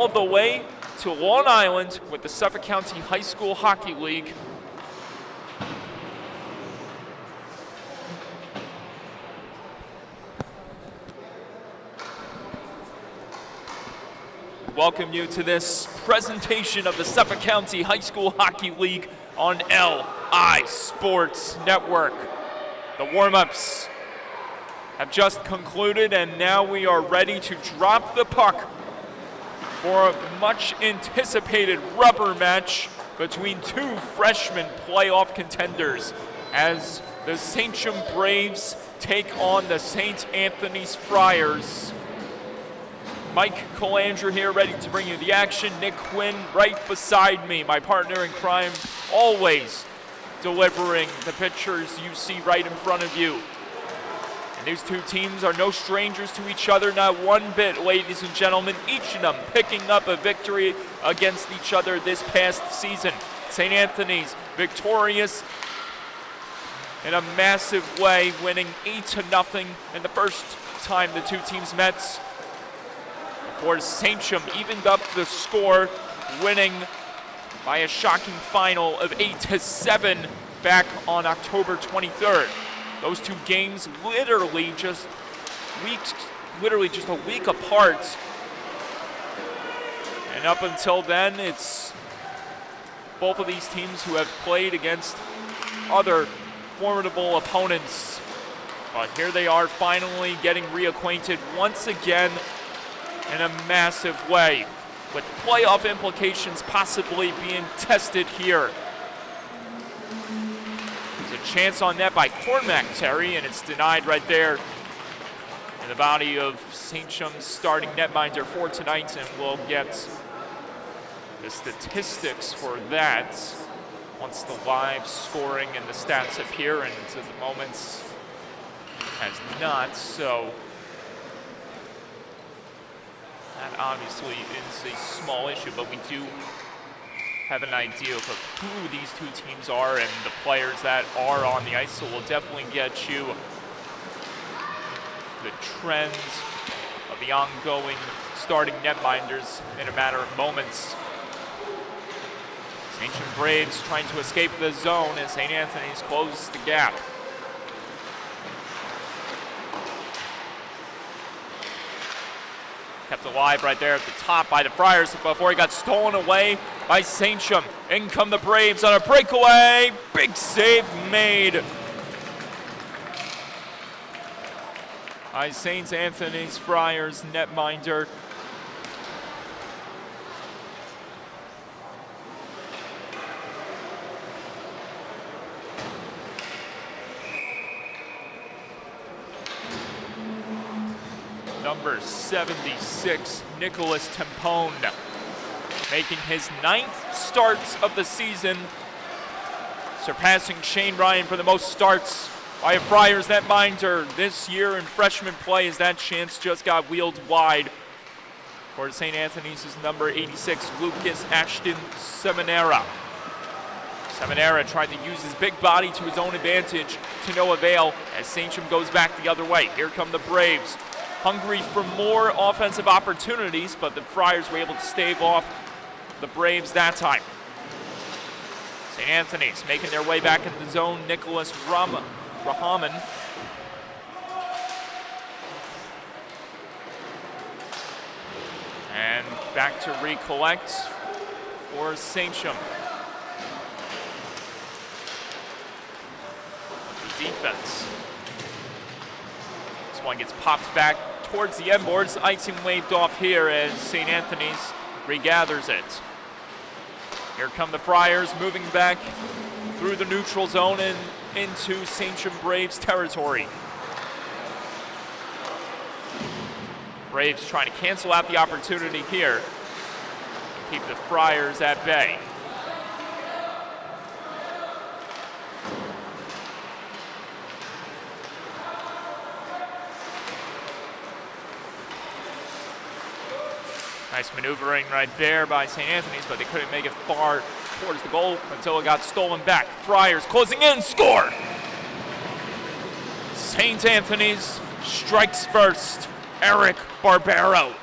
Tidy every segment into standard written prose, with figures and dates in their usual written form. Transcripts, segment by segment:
all the way to Long Island with the Suffolk County High School Hockey League. Welcome you to this presentation of the Suffolk County High School Hockey League on LI Sports Network. The warm-ups have just concluded, and now we are ready to drop the puck for a much anticipated rubber match between two freshman playoff contenders as the Sachem Braves take on the St. Anthony's Friars. Mike Colander here, ready to bring you the action. Nick Quinn right beside me, my partner in crime, always delivering the pictures you see right in front of you. And these two teams are no strangers to each other, not one bit, ladies and gentlemen. Each of them picking up a victory against each other this past season. St. Anthony's victorious in a massive way, winning 8-0 in the first time the two teams met. Before Sachem evened up the score, winning by a shocking final of 8-7 back on October 23rd. Those two games literally just a week apart. And up until then, it's both of these teams who have played against other formidable opponents. But here they are finally getting reacquainted once again in a massive way, with playoff implications possibly being tested here. There's a chance on net by Cormac Terry, and it's denied right there in the body of Sachem's starting netminder for tonight, and we'll get the statistics for that once the live scoring and the stats appear, and at the moment has not, so that obviously is a small issue, but we do have an idea of who these two teams are, and the players that are on the ice, so we'll definitely get you the trend of the ongoing starting netminders in a matter of moments. Sachem Braves trying to escape the zone as St. Anthony's close the gap. Kept alive right there at the top by the Friars before he got stolen away by Sachem. In come the Braves on a breakaway. Big save made by St. Anthony's Friars netminder. Number 76, Nicholas Tempone, making his 9th starts of the season, surpassing Shane Ryan for the most starts by a Friars netminder this year in freshman play, as that chance just got wheeled wide for St. Anthony's is number 86, Lucas Ashton Seminara. Seminara tried to use his big body to his own advantage to no avail as Sachem goes back the other way. Here come the Braves, hungry for more offensive opportunities, but the Friars were able to stave off the Braves that time. St. Anthony's making their way back into the zone. Nicholas Rahaman. And back to recollect for Sachem. The defense. This one gets popped back towards the end boards. Icing waved off here as St. Anthony's regathers it. Here come the Friars moving back through the neutral zone and into Sachem Braves territory. Braves trying to cancel out the opportunity here and keep the Friars at bay. Nice maneuvering right there by St. Anthony's, but they couldn't make it far towards the goal until it got stolen back. Friars closing in, score! St. Anthony's strikes first. Eric Barbero.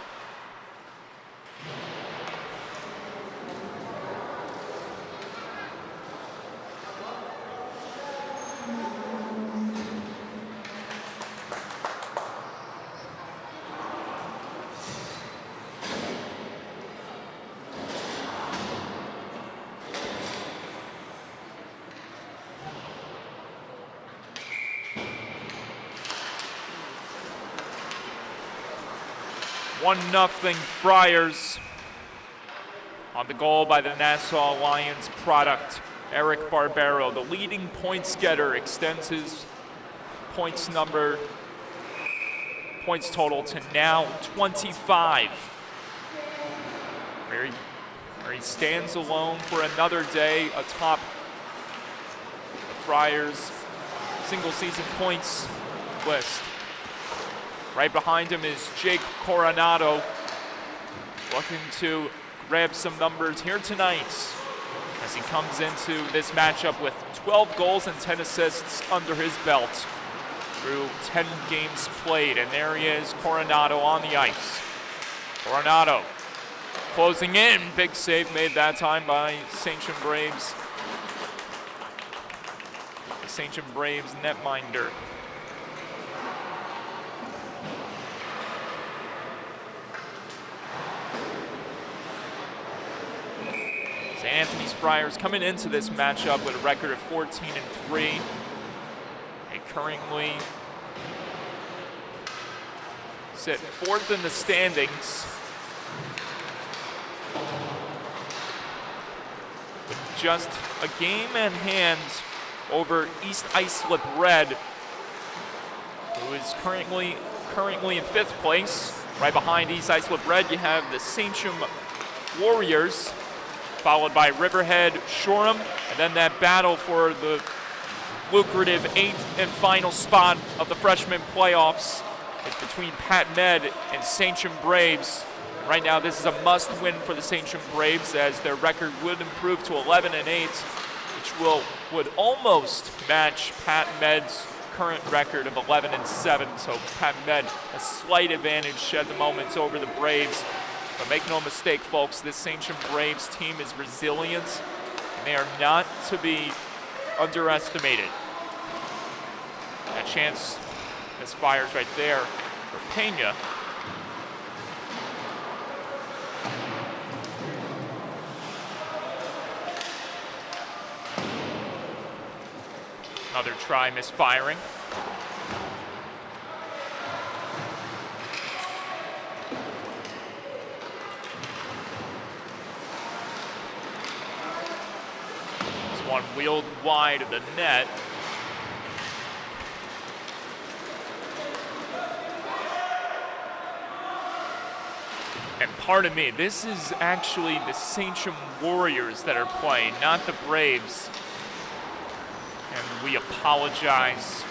1-0 Friars. On the goal by the Nassau Lions product, Eric Barbero. The leading points getter extends his points total to now 25. Where he stands alone for another day atop the Friars single season points list. Right behind him is Jake Coronado, looking to grab some numbers here tonight as he comes into this matchup with 12 goals and 10 assists under his belt through 10 games played. And there he is, Coronado on the ice. Coronado closing in. Big save made that time by Sachem Braves. The Sachem Braves netminder. St. Anthony's Friars coming into this matchup with a record of 14-3. They currently sit 4th in the standings with just a game in hand over East Islip Red, who is currently in 5th place. Right behind East Islip Red, you have the Sachem Warriors, followed by Riverhead Shoreham, and then that battle for the lucrative 8th and final spot of the freshman playoffs is between Pat Med and Sachem Braves. Right now, this is a must-win for the Sachem Braves, as their record would improve to 11-8, which would almost match Pat Med's current record of 11-7. So Pat Med a slight advantage at the moment over the Braves. But make no mistake, folks, this Sachem Braves team is resilient, and they are not to be underestimated. A chance misfires right there for Pena. Another try misfiring. One wheeled wide of the net. And pardon me, this is actually the Sachem Warriors that are playing, not the Braves. And we apologize,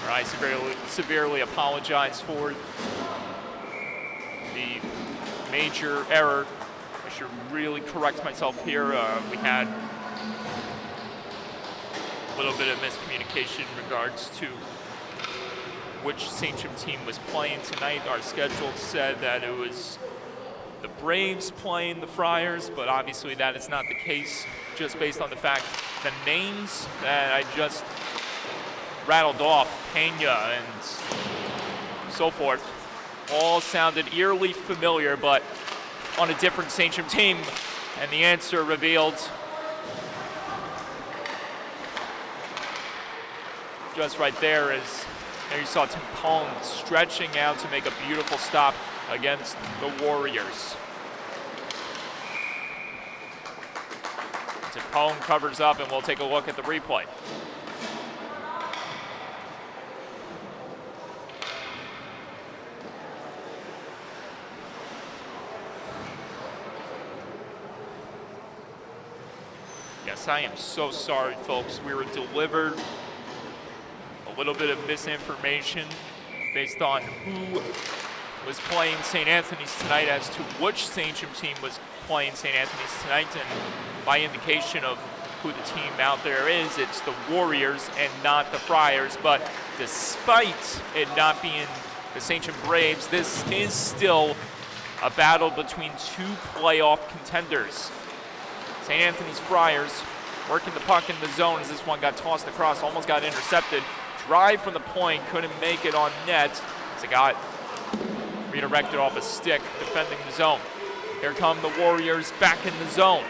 or I severely apologize for the major error. I should really correct myself here. We had a little bit of miscommunication in regards to which Sachem team was playing tonight. Our schedule said that it was the Braves playing the Friars, but obviously that is not the case, just based on the fact the names that I just rattled off, Pena and so forth, all sounded eerily familiar, but on a different Sachem team. And the answer revealed just right there is, there you saw Tim Pone stretching out to make a beautiful stop against the Warriors. Tim Pone covers up, and we'll take a look at the replay. Yes, I am so sorry, folks. We were delivered a little bit of misinformation based on who was playing St. Anthony's tonight as to which Sachem team was playing St. Anthony's tonight, and by indication of who the team out there is, it's the Warriors and not the Friars. But despite it not being the Sachem Braves, this is still a battle between two playoff contenders. St. Anthony's Friars working the puck in the zone as this one got tossed across, almost got intercepted. Drive from the point, couldn't make it on net as it got redirected off a stick, defending the zone. Here come the Warriors back in the zone.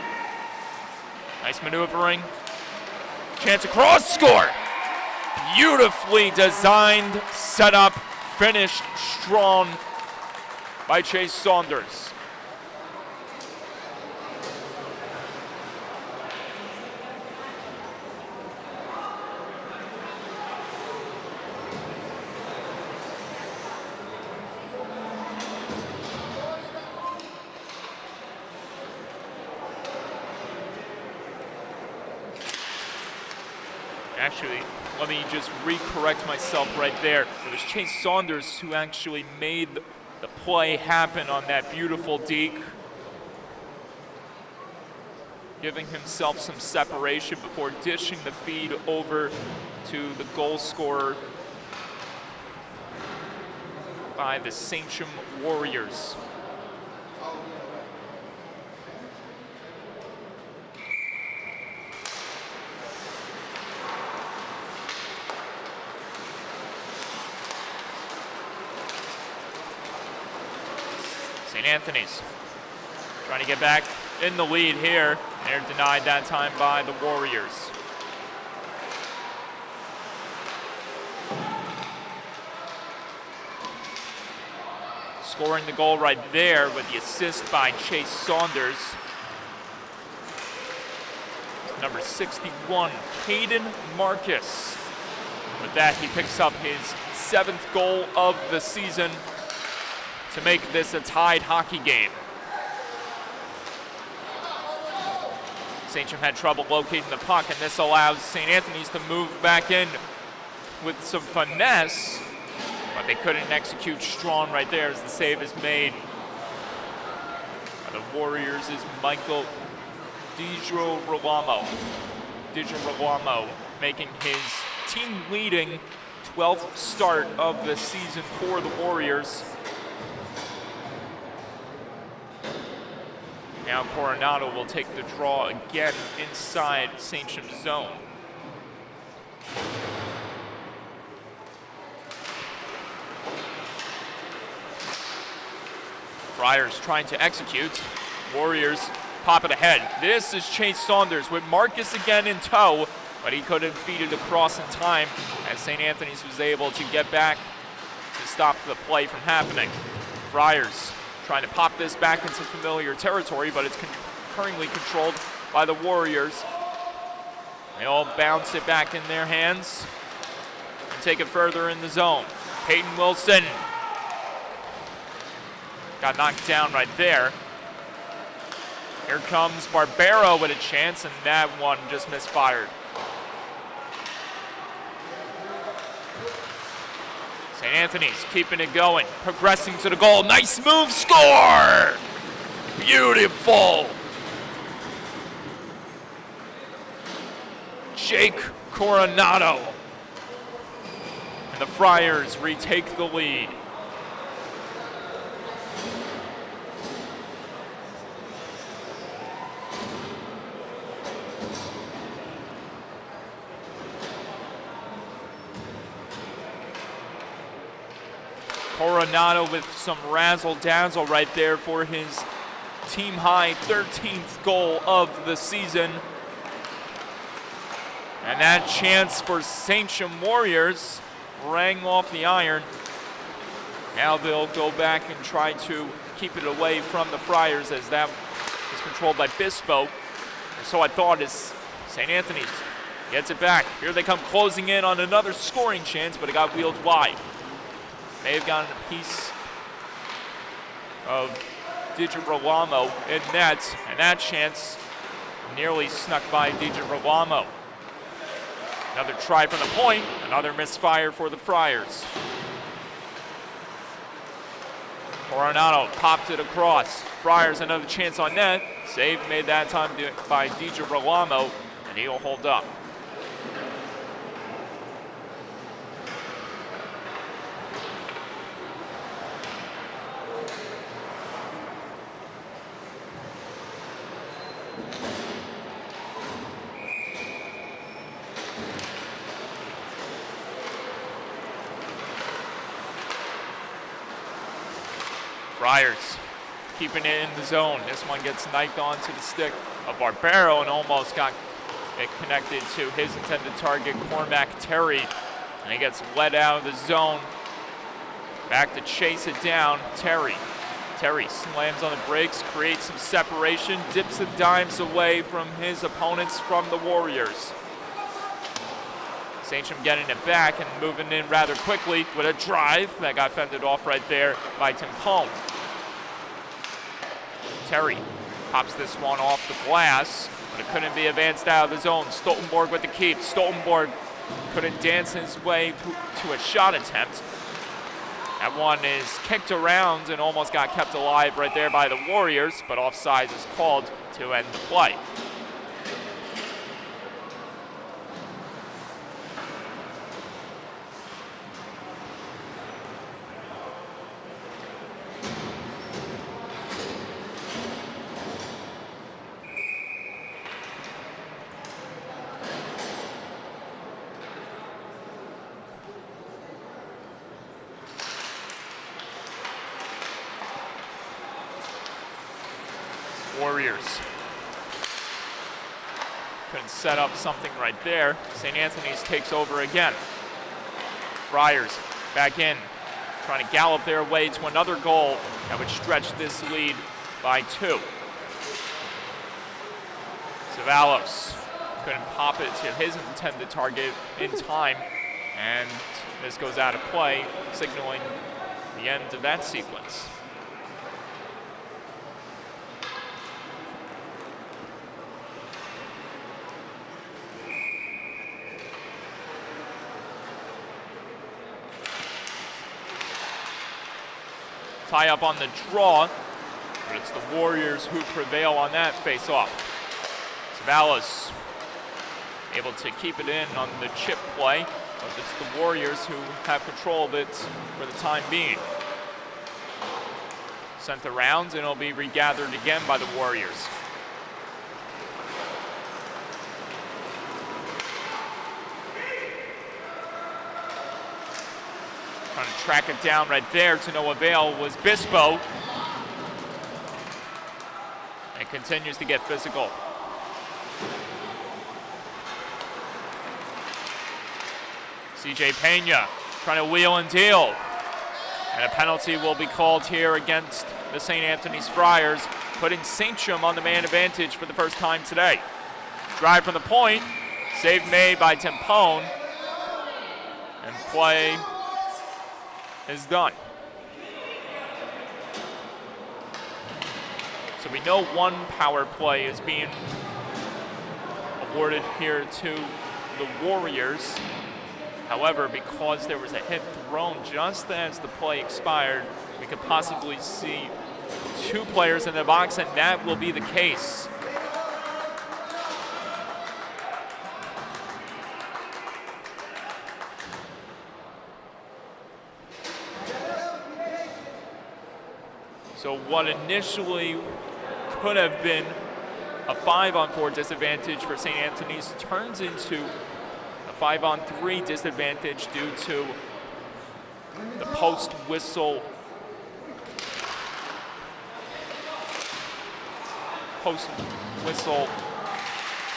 Nice maneuvering. Chance across, score! Beautifully designed, set up, finished strong by Chase Saunders. Actually, let me just re-correct myself right there. It was Chase Saunders who actually made the play happen on that beautiful deke, giving himself some separation before dishing the feed over to the goal scorer by the Sachem Warriors. St. Anthony's trying to get back in the lead here. They're denied that time by the Warriors. Scoring the goal right there with the assist by Chase Saunders. Number 61, Caden Marcus. With that, he picks up his 7th goal of the season to make this a tied hockey game. Sachem had trouble locating the puck, and this allows St. Anthony's to move back in with some finesse, but they couldn't execute strong right there as the save is made. The Warriors is Michael DiGirolamo making his team-leading 12th start of the season for the Warriors. Now Coronado will take the draw again inside Sachem's zone. Friars trying to execute. Warriors pop it ahead. This is Chase Saunders with Marcus again in tow, but he couldn't feed it across in time as St. Anthony's was able to get back to stop the play from happening. Friars trying to pop this back into familiar territory, but it's currently controlled by the Warriors. They all bounce it back in their hands and take it further in the zone. Peyton Wilson got knocked down right there. Here comes Barbero with a chance, and that one just misfired. St. Anthony's keeping it going, progressing to the goal. Nice move, score! Beautiful. Jake Coronado. And the Friars retake the lead. Coronado with some razzle-dazzle right there for his team-high 13th goal of the season. And that chance for Sachem Warriors rang off the iron. Now they'll go back and try to keep it away from the Friars as that is controlled by Bispo. So I thought as St. Anthony's gets it back. Here they come closing in on another scoring chance, but it got wheeled wide. May have gotten a piece of DiGirolamo in net, and that chance nearly snuck by DiGirolamo. Another try from the point, another misfire for the Friars. Coronado popped it across. Friars another chance on net. Save made that time by DiGirolamo, and he'll hold up. Friars keeping it in the zone. This one gets knifed onto the stick of Barbero and almost got it connected to his intended target, Cormac Terry. And he gets led out of the zone. Back to chase it down, Terry. Terry slams on the brakes, creates some separation, dips and dimes away from his opponents from the Warriors. Sachem getting it back and moving in rather quickly with a drive that got fended off right there by Timpone. Terry pops this one off the glass, but it couldn't be advanced out of the zone. Stoltenborg with the keep. Stoltenborg couldn't dance his way to a shot attempt. That one is kicked around and almost got kept alive right there by the Warriors, but offside is called to end the play. Warriors couldn't set up something right there. St. Anthony's takes over again. Friars back in, trying to gallop their way to another goal that would stretch this lead by 2. Savalos couldn't pop it to his intended target in time, and this goes out of play, signaling the end of that sequence. Tie up on the draw, but it's the Warriors who prevail on that face-off. Savalos able to keep it in on the chip play, but it's the Warriors who have control of it for the time being. Sent around, and it'll be regathered again by the Warriors. Trying to track it down right there to no avail was Bispo. And continues to get physical. CJ Pena trying to wheel and deal. And a penalty will be called here against the St. Anthony's Friars, putting Sachem on the man advantage for the first time today. Drive from the point, save made by Timpone, and play is done. So we know one power play is being awarded here to the Warriors. However, because there was a hit thrown just as the play expired, we could possibly see 2 players in the box, and that will be the case. So what initially could have been a 5-on-4 disadvantage for St. Anthony's turns into a 5-on-3 disadvantage due to the post-whistle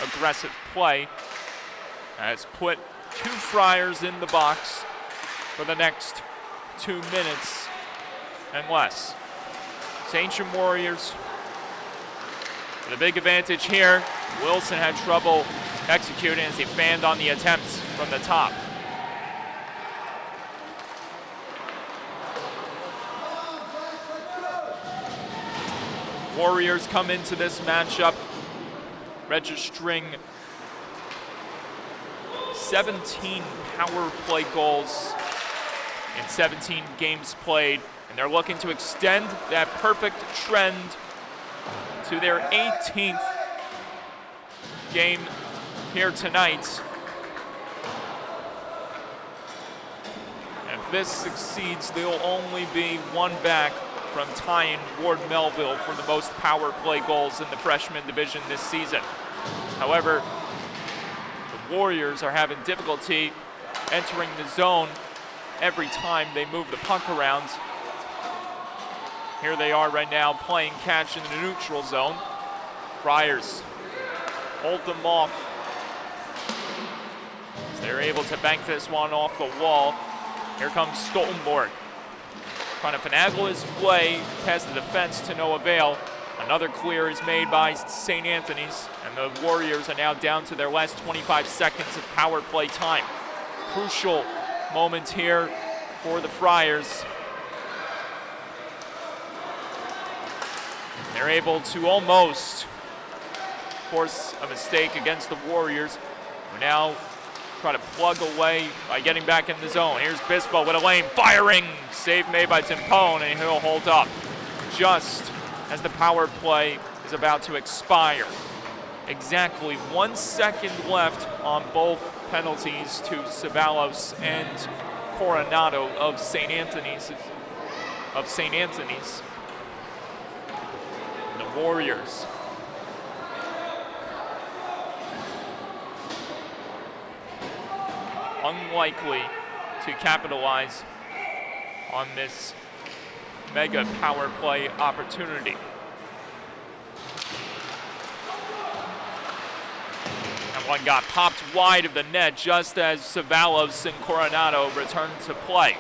aggressive play has put 2 Friars in the box for the next 2 minutes and less. Sachem Warriors with a big advantage here. Wilson had trouble executing as he fanned on the attempt from the top. Warriors come into this matchup registering 17 power play goals in 17 games played, and they're looking to extend that perfect trend to their 18th game here tonight. And if this succeeds, they'll only be 1 back from tying Ward Melville for the most power play goals in the freshman division this season. However, the Warriors are having difficulty entering the zone every time they move the puck around. Here they are right now playing catch in the neutral zone. Friars hold them off. They're able to bank this one off the wall. Here comes Stoltenborg. trying to finagle his way past the defense to no avail. Another clear is made by St. Anthony's, and the Warriors are now down to their last 25 seconds of power play time. Crucial moment here for the Friars. They're able to almost force a mistake against the Warriors, who now try to plug away by getting back in the zone. Here's Bispo with a lane, firing! Save made by Timpone, and he'll hold up just as the power play is about to expire. Exactly 1 second left on both penalties to Ceballos and Coronado of St. Anthony's. And the Warriors unlikely to capitalize on this mega power play opportunity. And one got popped wide of the net just as Ceballos and Coronado return to play.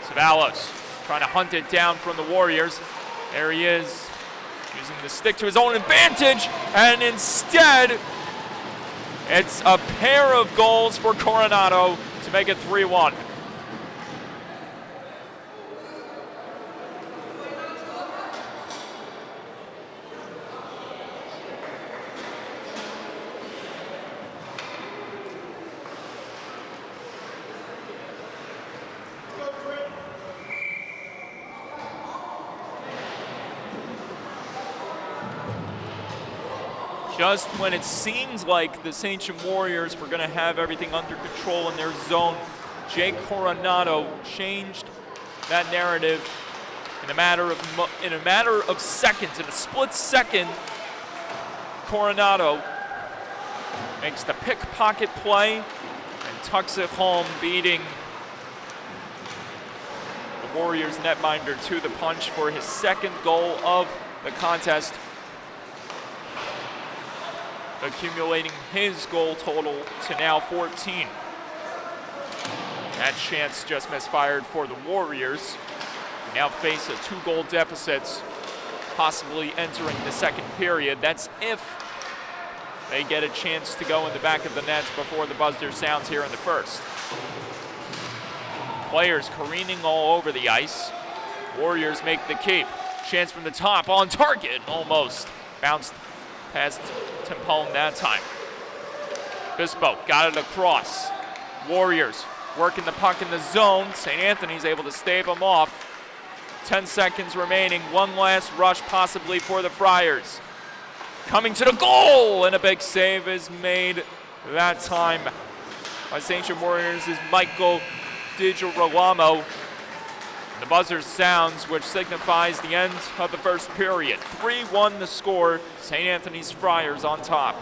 Ceballos trying to hunt it down from the Warriors. There he is, using the stick to his own advantage, and instead it's a pair of goals for Coronado to make it 3-1. Just when it seems like the Sachem Warriors were going to have everything under control in their zone, Jake Coronado changed that narrative in a matter of seconds. In a split second, Coronado makes the pickpocket play and tucks it home, beating the Warriors netminder to the punch for his second goal of the contest, accumulating his goal total to now 14. That chance just misfired for the Warriors, who now face a 2-goal deficit, possibly entering the second period. That's if they get a chance to go in the back of the nets before the buzzer sounds here in the first. Players careening all over the ice. Warriors make the keep. Chance from the top, on target, almost. Bounced past Timpone that time. Bispo got it across. Warriors working the puck in the zone. St. Anthony's able to stave them off. 10 seconds remaining. One last rush possibly for the Friars. Coming to the goal, and a big save is made that time by Sachem Warriors is Michael DiGirolamo. The buzzer sounds, which signifies the end of the first period. 3-1 the score. St. Anthony's Friars on top.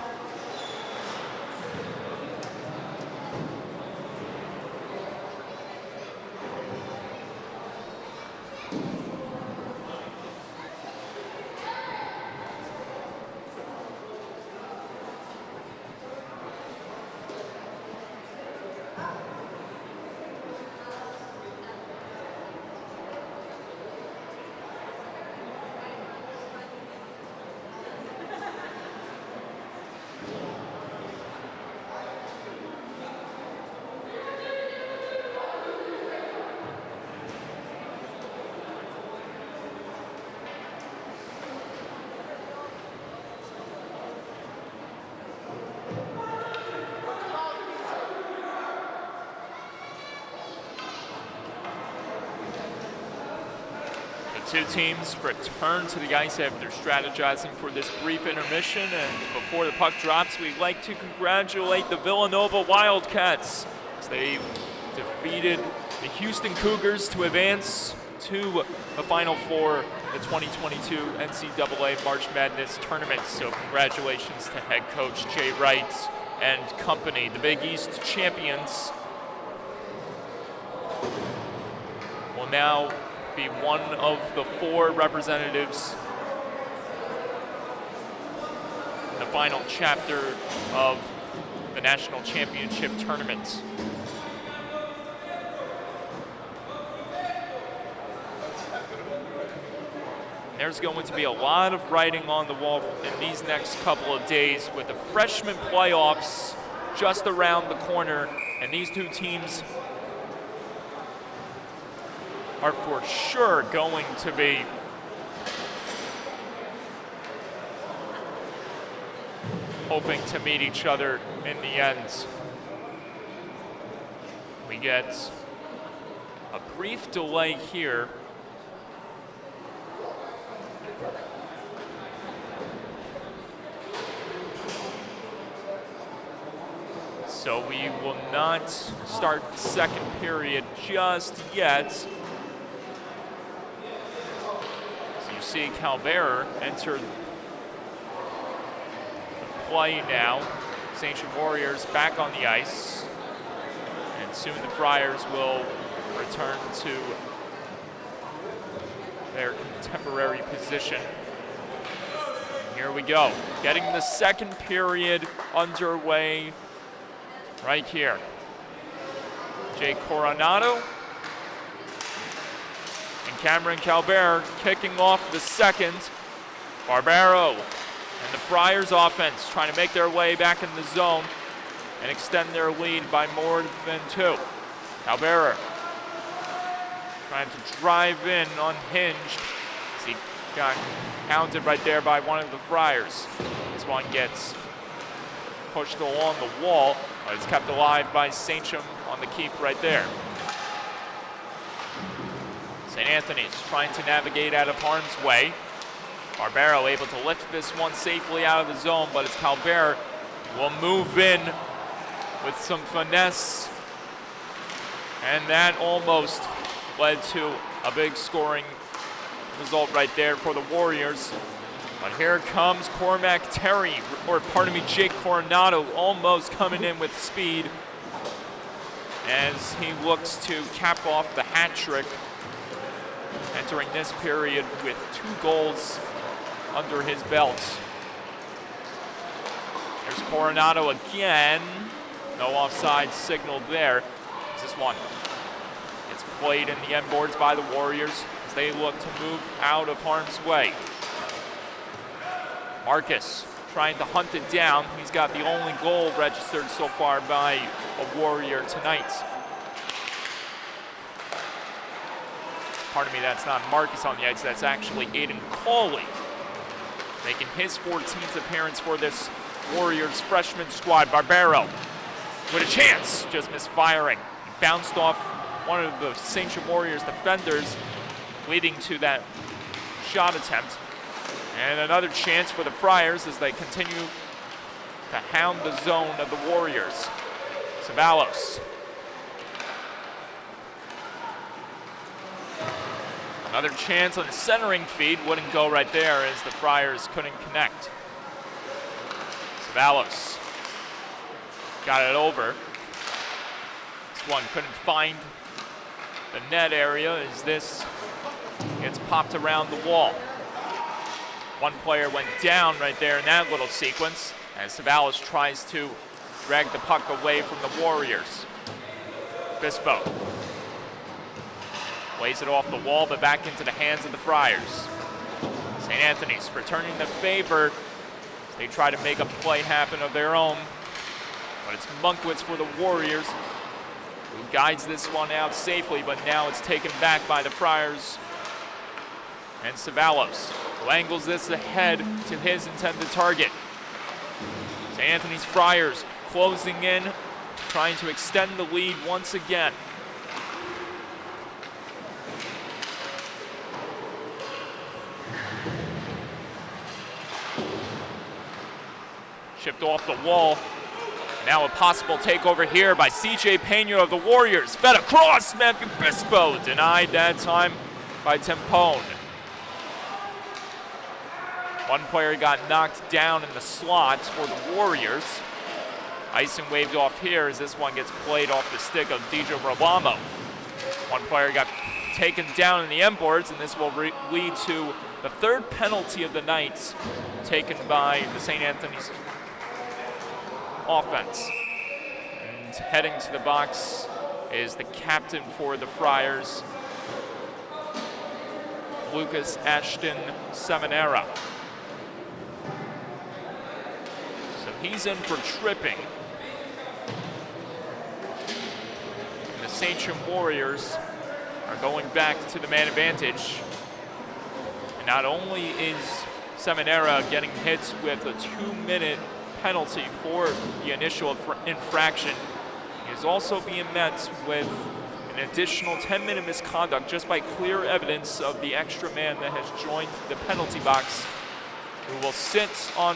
Two teams return to the ice after strategizing for this brief intermission, and before the puck drops, we'd like to congratulate the Villanova Wildcats as they defeated the Houston Cougars to advance to the Final Four, the 2022 NCAA March Madness tournament. So congratulations to head coach Jay Wright and company. The Big East champions will now be one of the 4 representatives in the final chapter of the national championship tournament. there's going to be a lot of writing on the wall in these next couple of days with the freshman playoffs just around the corner, and these two teams are for sure going to be hoping to meet each other in the end. We get a brief delay here. So we will not start the second period just yet. So you see Calvert enter the play now. Sachem Warriors back on the ice. And soon the Friars will return to their contemporary position. Here we go, getting the second period underway right here. Jay Coronado and Cameron Calvert kicking off the second. Barbero and the Friars offense trying to make their way back in the zone and extend their lead by more than 2. Calvert trying to drive in unhinged as he got hounded right there by one of the Friars. This one gets pushed along the wall, but it's kept alive by Sachem on the keep right there. St. Anthony's trying to navigate out of harm's way. Barbero able to lift this one safely out of the zone, but it's Calvert who will move in with some finesse, and that almost led to a big scoring result right there for the Warriors. But here comes Jake Coronado almost coming in with speed as he looks to cap off the hat trick, entering this period with 2 goals under his belt. There's Coronado again. No offside signal there. This one gets played in the end boards by the Warriors as they look to move out of harm's way. Marcus trying to hunt it down. He's got the only goal registered so far by a Warrior tonight. Pardon me, that's not Marcus on the ice, that's actually Aiden Cawley, making his 14th appearance for this Warriors freshman squad. Barbero with a chance, just misfiring. He bounced off one of the Sachem Warriors defenders, leading to that shot attempt. And another chance for the Friars as they continue to hound the zone of the Warriors. Ceballos. Another chance on the centering feed, wouldn't go right there as the Friars couldn't connect. Ceballos got it over. This one couldn't find the net area as this gets popped around the wall. One player went down right there in that little sequence as Ceballos tries to drag the puck away from the Warriors. Bispo lays it off the wall, but back into the hands of the Friars. St. Anthony's returning the favor. They try to make a play happen of their own, but it's Monkwitz for the Warriors who guides this one out safely, but now it's taken back by the Friars. And Ceballos, who angles this ahead to his intended target. St. Anthony's Friars closing in, trying to extend the lead once again. Chipped off the wall. Now a possible takeover here by CJ Pena of the Warriors. Fed across, Matthew Bispo denied that time by Tempone. One player got knocked down in the slot for the Warriors. Icing waved off here as this one gets played off the stick of Dijo Rolamo. One player got taken down in the end boards, and this will lead to the 3rd penalty of the night taken by the St. Anthony's offense. And heading to the box is the captain for the Friars, Lucas Ashton Seminara. So he's in for tripping. And the Sachem Warriors are going back to the man advantage. And not only is Seminara getting hit with a 2-minute penalty for the initial infraction, he is also being met with an additional 10-minute misconduct just by clear evidence of the extra man that has joined the penalty box, who will sit for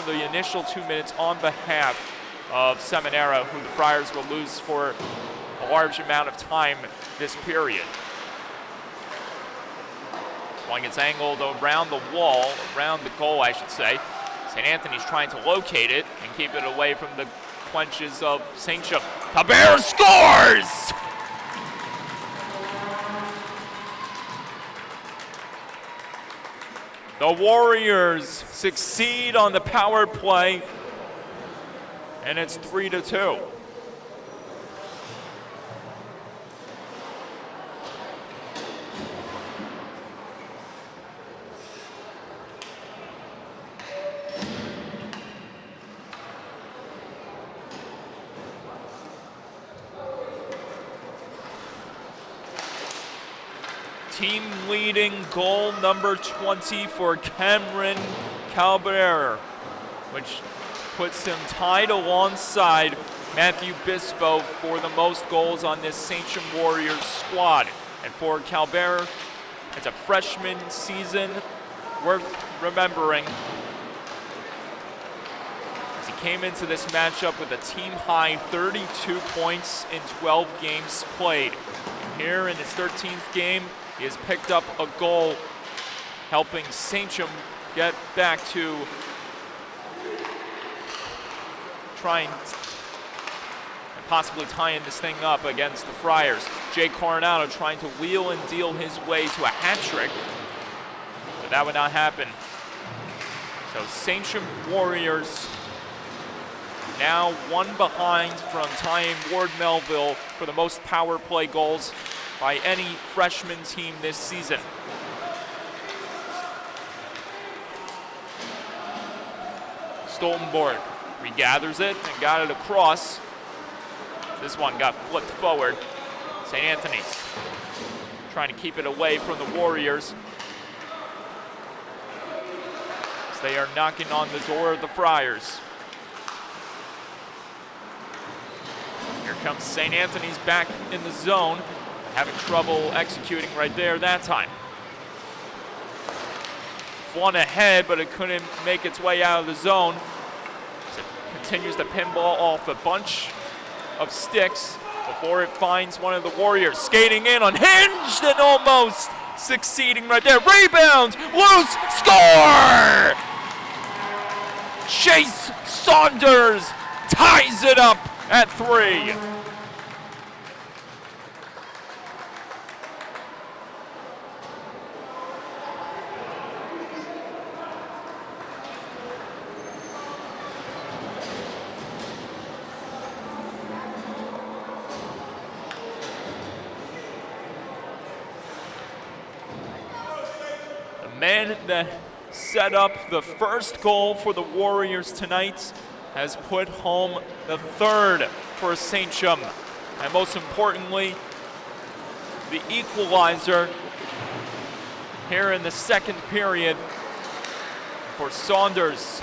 the initial 2 minutes on behalf of Seminara, who the Friars will lose for a large amount of time this period. This one gets angled around the wall, around the goal, I should say. St. Anthony's trying to locate it and keep it away from the clenches of Sachem. Cabrera scores! The Warriors succeed on the power play, and it's 3-2. Team leading goal number 20 for Cameron Cabrera, which puts him tied alongside Matthew Bispo for the most goals on this Sachem Warriors squad. And for Cabrera, it's a freshman season worth remembering, as he came into this matchup with a team-high 32 points in 12 games played. And here in his 13th game, he has picked up a goal, helping Sachem get back to trying and possibly tying this thing up against the Friars. Jay Coronado trying to wheel and deal his way to a hat trick, but that would not happen. So Sachem Warriors now one behind from tying Ward Melville for the most power play goals by any freshman team this season. Stoltenborg regathers it and got it across. This one got flipped forward. St. Anthony's trying to keep it away from the Warriors, as they are knocking on the door of the Friars. Here comes St. Anthony's back in the zone, having trouble executing right there that time. Flung ahead, but it couldn't make its way out of the zone. So it continues to pinball off a bunch of sticks before it finds one of the Warriors. Skating in, unhinged, and almost succeeding right there. Rebound, loose, score! Chase Saunders ties it up at 3. The man that set up the first goal for the Warriors tonight has put home the third for Sachem. And most importantly, the equalizer here in the second period for Saunders.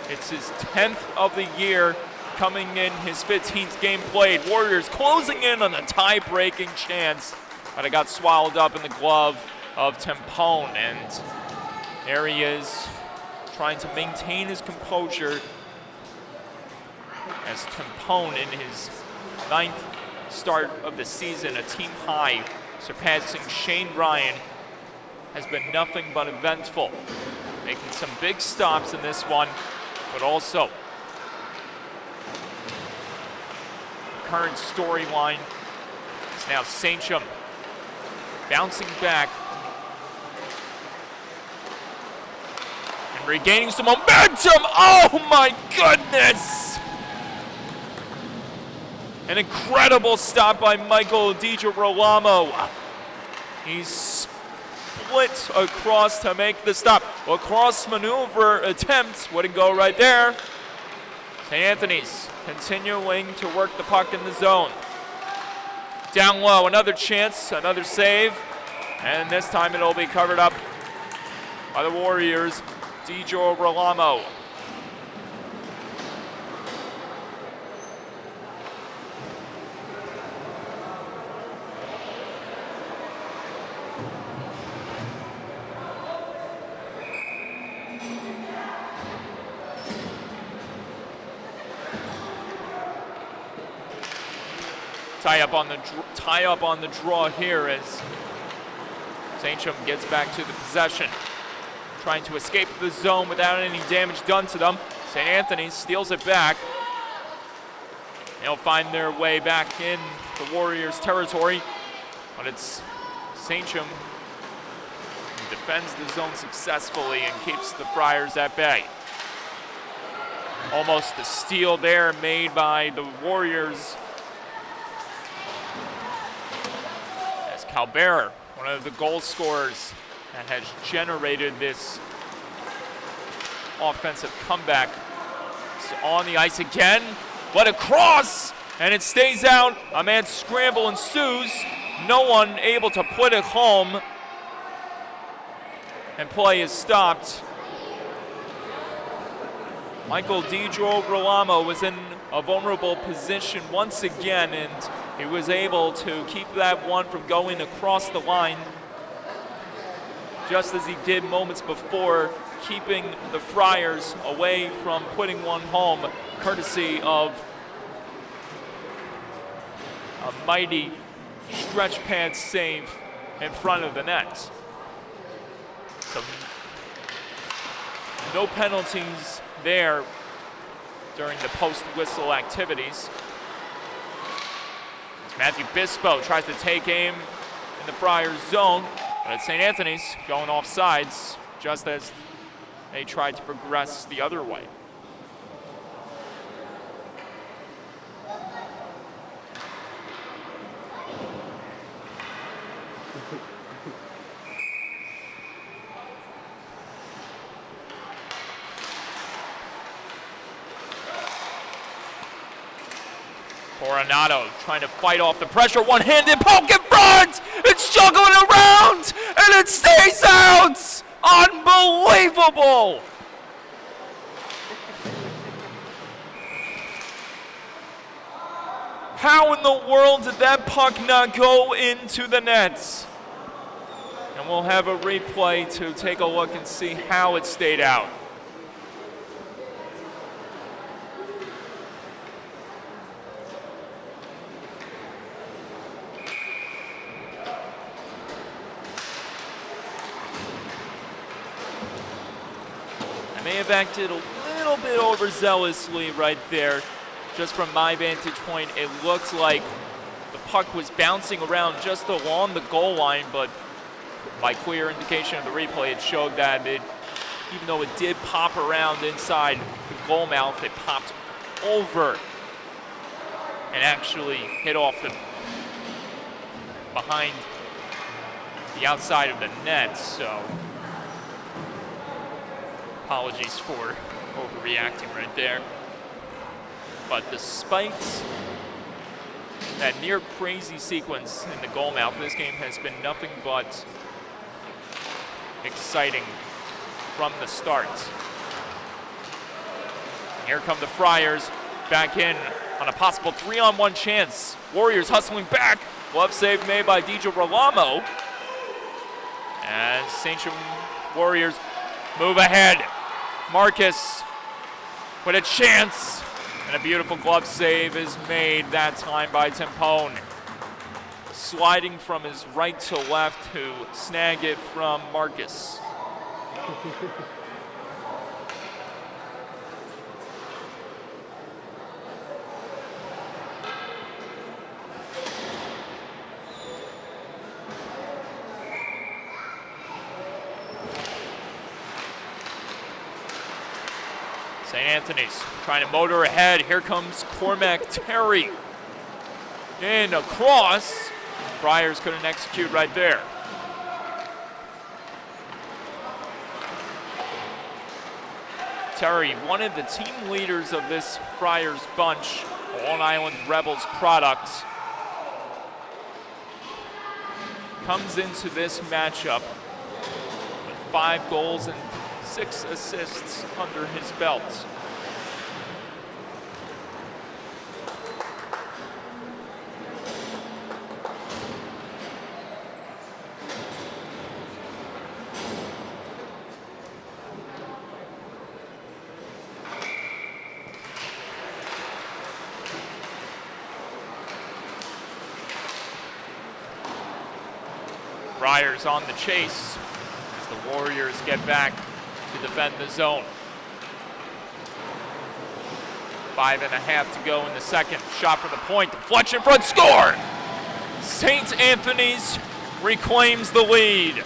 It's his 10th of the year, coming in his 15th game played. Warriors closing in on a tie-breaking chance, but it got swallowed up in the glove of Tempone, and there he is trying to maintain his composure as Tempone, in his 9th start of the season, a team high, surpassing Shane Ryan, has been nothing but eventful, making some big stops in this one, but also the current storyline is now Sachem bouncing back and regaining some momentum. Oh my goodness! An incredible stop by Michael DiGirolamo. He's split across to make the stop. A cross maneuver attempt wouldn't go right there. St. Anthony's continuing to work the puck in the zone. Down low, another chance, another save. And this time it'll be covered up by the Warriors, DiGirolamo. Tie up on the draw here as Sachem gets back to the possession. Trying to escape the zone without any damage done to them. St. Anthony steals it back. They'll find their way back in the Warriors' territory, but it's Sachem who defends the zone successfully and keeps the Friars at bay. Almost a steal there made by the Warriors. Calbert, one of the goal scorers that has generated this offensive comeback, is on the ice again. What a cross! And it stays out. A man scramble ensues. No one able to put it home. And play is stopped. Michael DiGirolamo was in a vulnerable position once again, and he was able to keep that one from going across the line, just as he did moments before, keeping the Friars away from putting one home, courtesy of a mighty stretch pad save in front of the net. So no penalties there during the post-whistle activities. Matthew Bispo tries to take aim in the Friars zone, but it's St. Anthony's going off sides just as they tried to progress the other way. Coronado trying to fight off the pressure, one-handed poke in front! It's juggling around, and it stays out! Unbelievable! How in the world did that puck not go into the net? And we'll have a replay to take a look and see how it stayed out. I may have acted a little bit overzealously right there. Just from my vantage point, it looked like the puck was bouncing around just along the goal line, but by clear indication of the replay, it showed that even though it did pop around inside the goal mouth, it popped over and actually hit off behind the outside of the net. So apologies for overreacting right there. But despite that near crazy sequence in the goal mouth, this game has been nothing but exciting from the start. Here come the Friars back in on a possible 3-on-1 chance. Warriors hustling back. Glove save made by DiGirolamo. And Sachem Warriors move ahead. Marcus with a chance. And a beautiful glove save is made that time by Timpone. Sliding from his right to left to snag it from Marcus. St. Anthony's trying to motor ahead. Here comes Cormac Terry. in across. Friars couldn't execute right there. Terry, one of the team leaders of this Friars bunch, Long Island Rebels product, comes into this matchup with 5 goals and 6 assists under his belt. Friars on the chase as the Warriors get back to defend the zone. 5.5 to go in the second. Shot for the point, deflection, front, score! St. Anthony's reclaims the lead.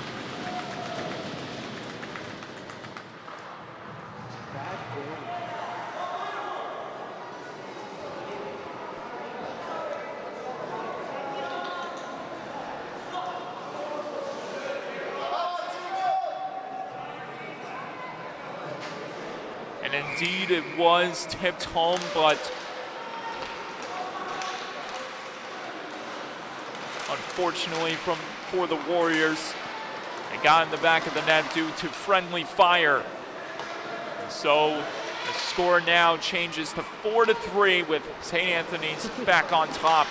And indeed it was tipped home, but unfortunately for the Warriors, it got in the back of the net due to friendly fire. So the score now changes to 4-3 with St. Anthony's back on top,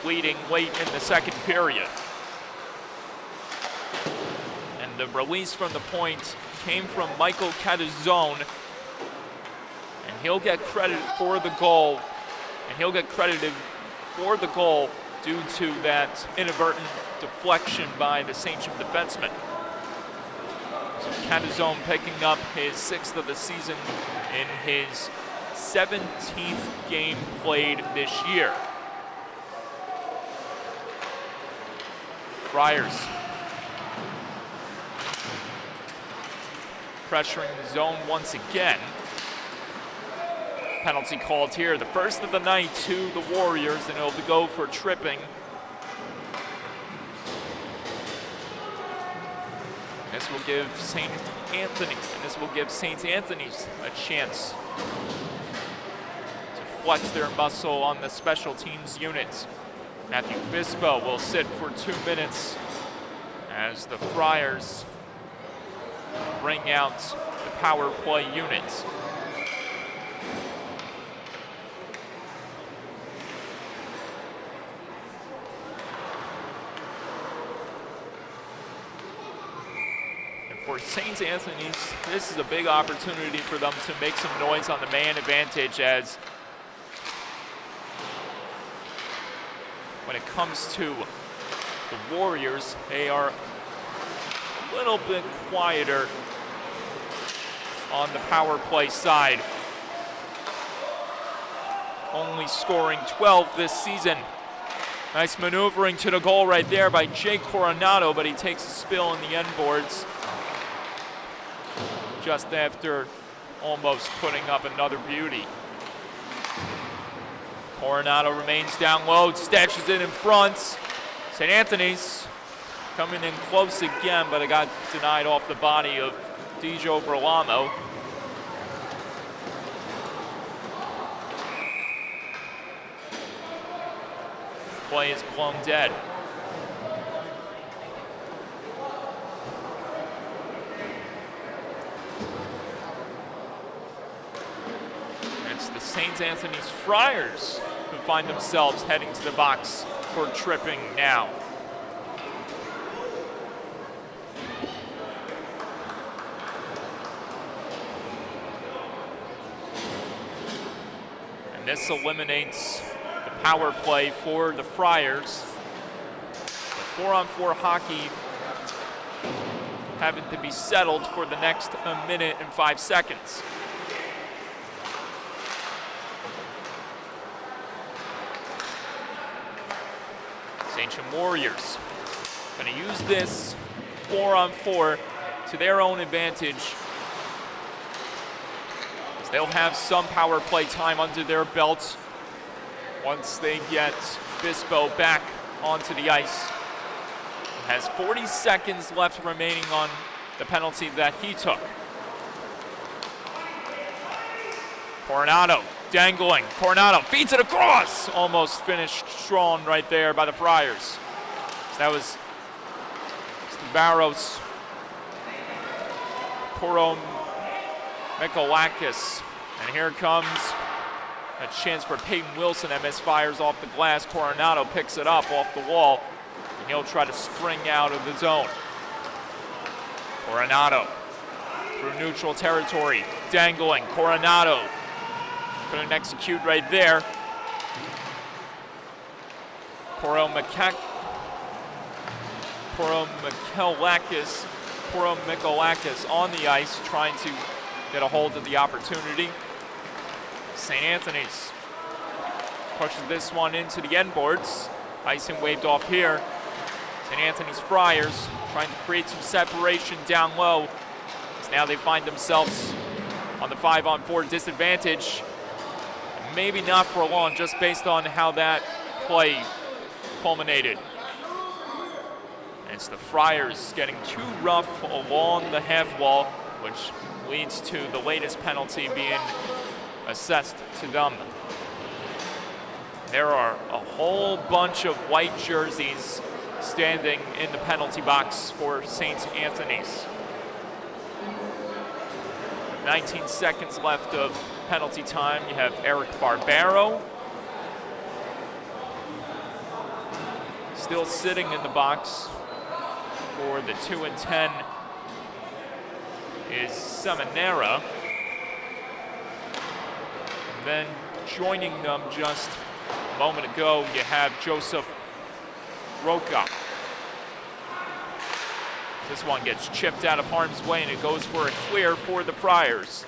leading late in the second period. And the release from the point came from Michael Catazone. And he'll get credit for the goal. And he'll get credited for the goal due to that inadvertent deflection by the Sachem defenseman. So Catazone picking up his 6th of the season in his 17th game played this year. Friars pressuring the zone once again. Penalty called here, the first of the night to the Warriors, and it'll go for tripping. This will give St. Anthony's a chance to flex their muscle on the special teams unit. Matthew Bispo will sit for 2 minutes as the Friars bring out the power play unit. And for St. Anthony's, this is a big opportunity for them to make some noise on the man advantage, as when it comes to the Warriors, they are a little bit quieter on the power play side. Only scoring 12 this season. Nice maneuvering to the goal right there by Jay Coronado, but he takes a spill in the end boards just after almost putting up another beauty. Coronado remains down low, stashes it in front. St. Anthony's coming in close again, but it got denied off the body of Dijo Berlamo. Play is blown dead. It's the St. Anthony's Friars who find themselves heading to the box for tripping now. And this eliminates the power play for the Friars. The 4-on-4 hockey having to be settled for the next 1 minute and 5 seconds. Sachem Warriors going to use this 4-on-4 to their own advantage, as they'll have some power play time under their belts once they get Bispo back onto the ice. Has 40 seconds left remaining on the penalty that he took. Coronado dangling. Coronado feeds it across. Almost finished strong right there by the Friars. So that was Barros. Koro Mikolakis. And here comes a chance for Peyton Wilson that misfires off the glass. Coronado picks it up off the wall, and he'll try to spring out of the zone. Coronado through neutral territory, dangling. Coronado couldn't execute right there. Koro Mikolakis on the ice, trying to get a hold of the opportunity. St. Anthony's pushes this one into the end boards. Icing waved off here. St. Anthony's Friars trying to create some separation down low. So now they find themselves on the 5-on-4 disadvantage. Maybe not for long, just based on how that play culminated. And it's the Friars getting too rough along the half wall, which leads to the latest penalty being assessed to them. There are a whole bunch of white jerseys standing in the penalty box for St. Anthony's. 19 seconds left of penalty time. You have Eric Barbaro still sitting in the box. For the 2-10 is Seminara. And then joining them just a moment ago, you have Joseph Roca. This one gets chipped out of harm's way, and it goes for a clear for the Friars.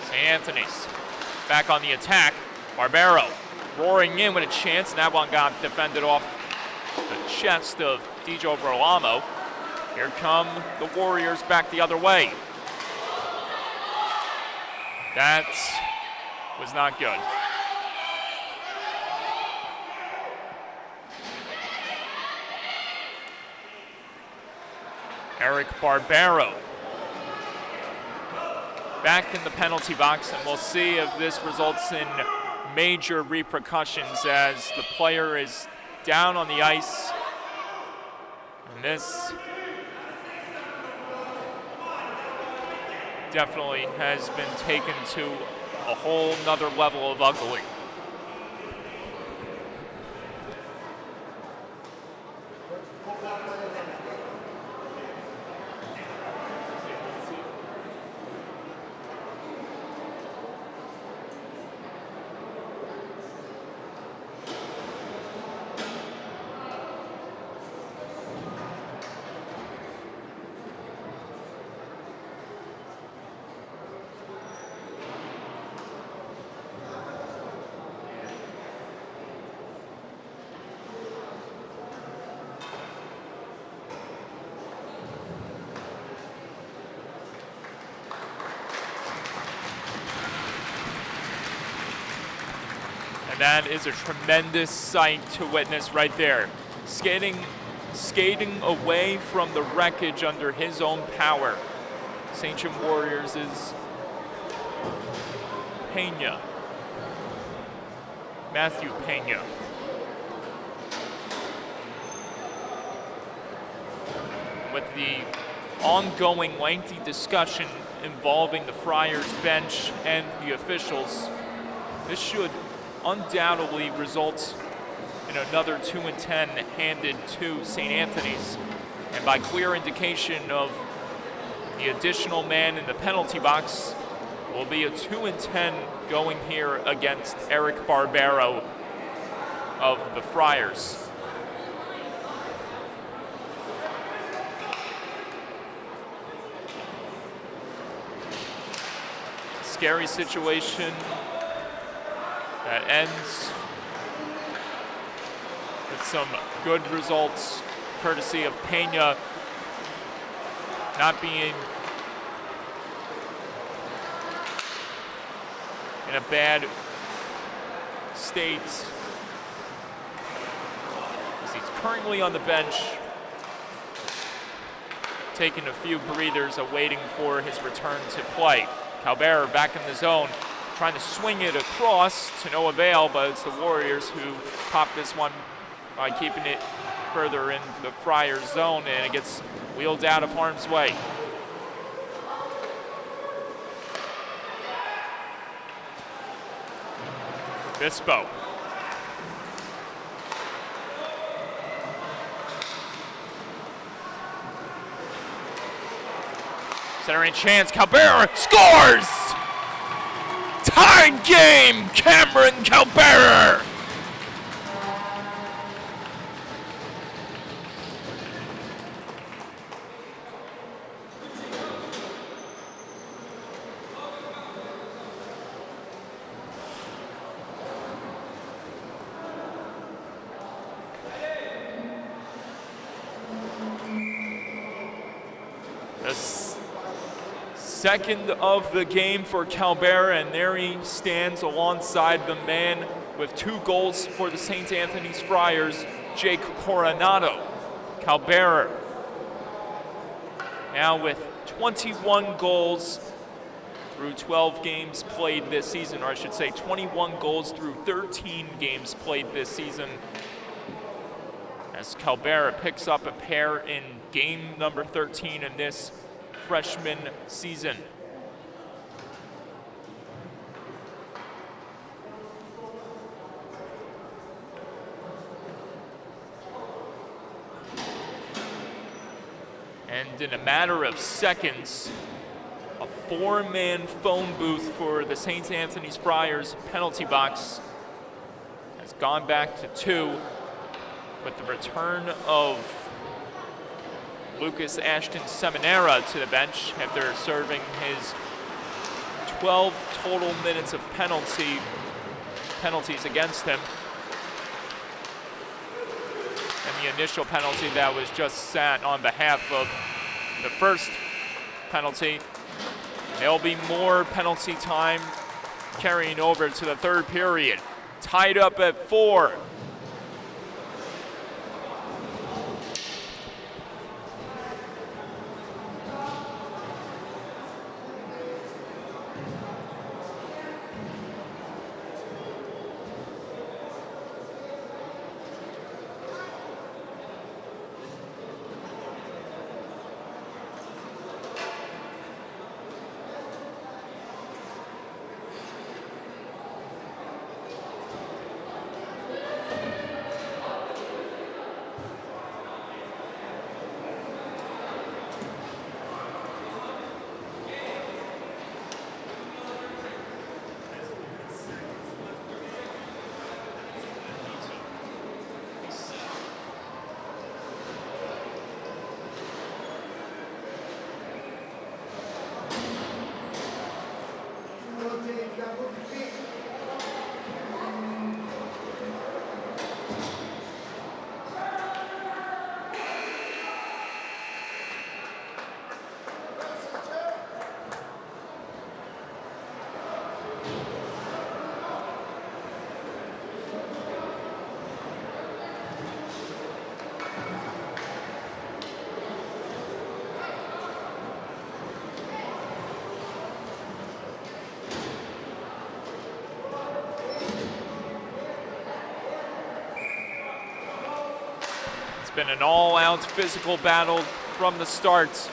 St. Anthony's back on the attack. Barbaro roaring in with a chance, and that one got defended off the chest of Dijo Berlamo. Here come the Warriors back the other way. That was not good. Eric Barbaro back in the penalty box, and we'll see if this results in major repercussions as the player is down on the ice. And this definitely has been taken to a whole nother level of ugly. That is a tremendous sight to witness right there. Skating away from the wreckage under his own power. Sachem Warriors is Pena. Matthew Pena. With the ongoing lengthy discussion involving the Friars bench and the officials, this should undoubtedly results in another 2-10 handed to St. Anthony's. And by clear indication of the additional man in the penalty box, will be a 2-10 going here against Eric Barbaro of the Friars. Scary situation that ends with some good results courtesy of Pena not being in a bad state. As he's currently on the bench, taking a few breathers, awaiting for his return to play. Calbera back in the zone, trying to swing it across to no avail, but it's the Warriors who pop this one by keeping it further in the Friars zone, and it gets wheeled out of harm's way. Bispo. Centering chance, Calbera scores! Tied game, Cameron Calbera! Second of the game for Calbera, and there he stands alongside the man with 2 goals for the St. Anthony's Friars, Jake Coronado. Calbera now with 21 goals through 12 games played this season, or I should say 21 goals through 13 games played this season, as Calbera picks up a pair in game number 13 in this freshman season. And in a matter of seconds, a 4-man phone booth for the St. Anthony's Friars penalty box has gone back to 2 with the return of Lucas Ashton Seminara to the bench after serving his 12 total minutes of penalties against him. And the initial penalty that was just sat on behalf of the first penalty. There'll be more penalty time carrying over to the third period. Tied up at 4. It's been an all-out physical battle from the start.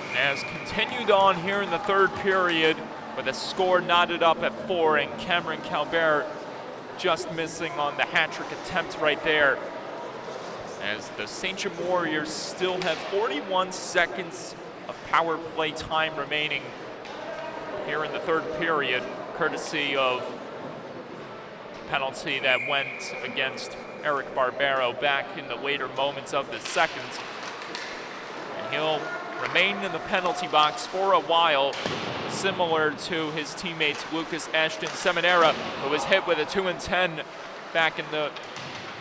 And has continued on here in the third period with a score knotted up at 4, and Cameron Calbera just missing on the hat-trick attempt right there. As the Sachem Warriors still have 41 seconds of power play time remaining here in the third period, courtesy of penalty that went against Eric Barbero back in the later moments of the second. And he'll remain in the penalty box for a while, similar to his teammates Lucas Ashton Seminara, who was hit with a 2-10 back in the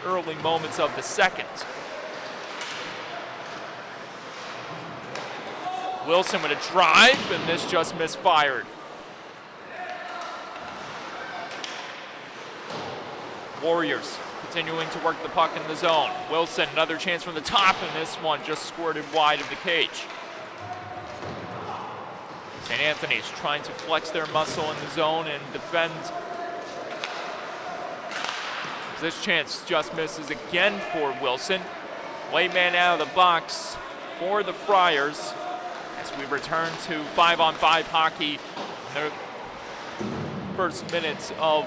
early moments of the second. Wilson with a drive, and this just misfired. Warriors continuing to work the puck in the zone. Wilson, another chance from the top, and this one just squirted wide of the cage. St. Anthony's trying to flex their muscle in the zone and defend. This chance just misses again for Wilson. Late man out of the box for the Friars as we return to 5-on-5 hockey in the first minutes of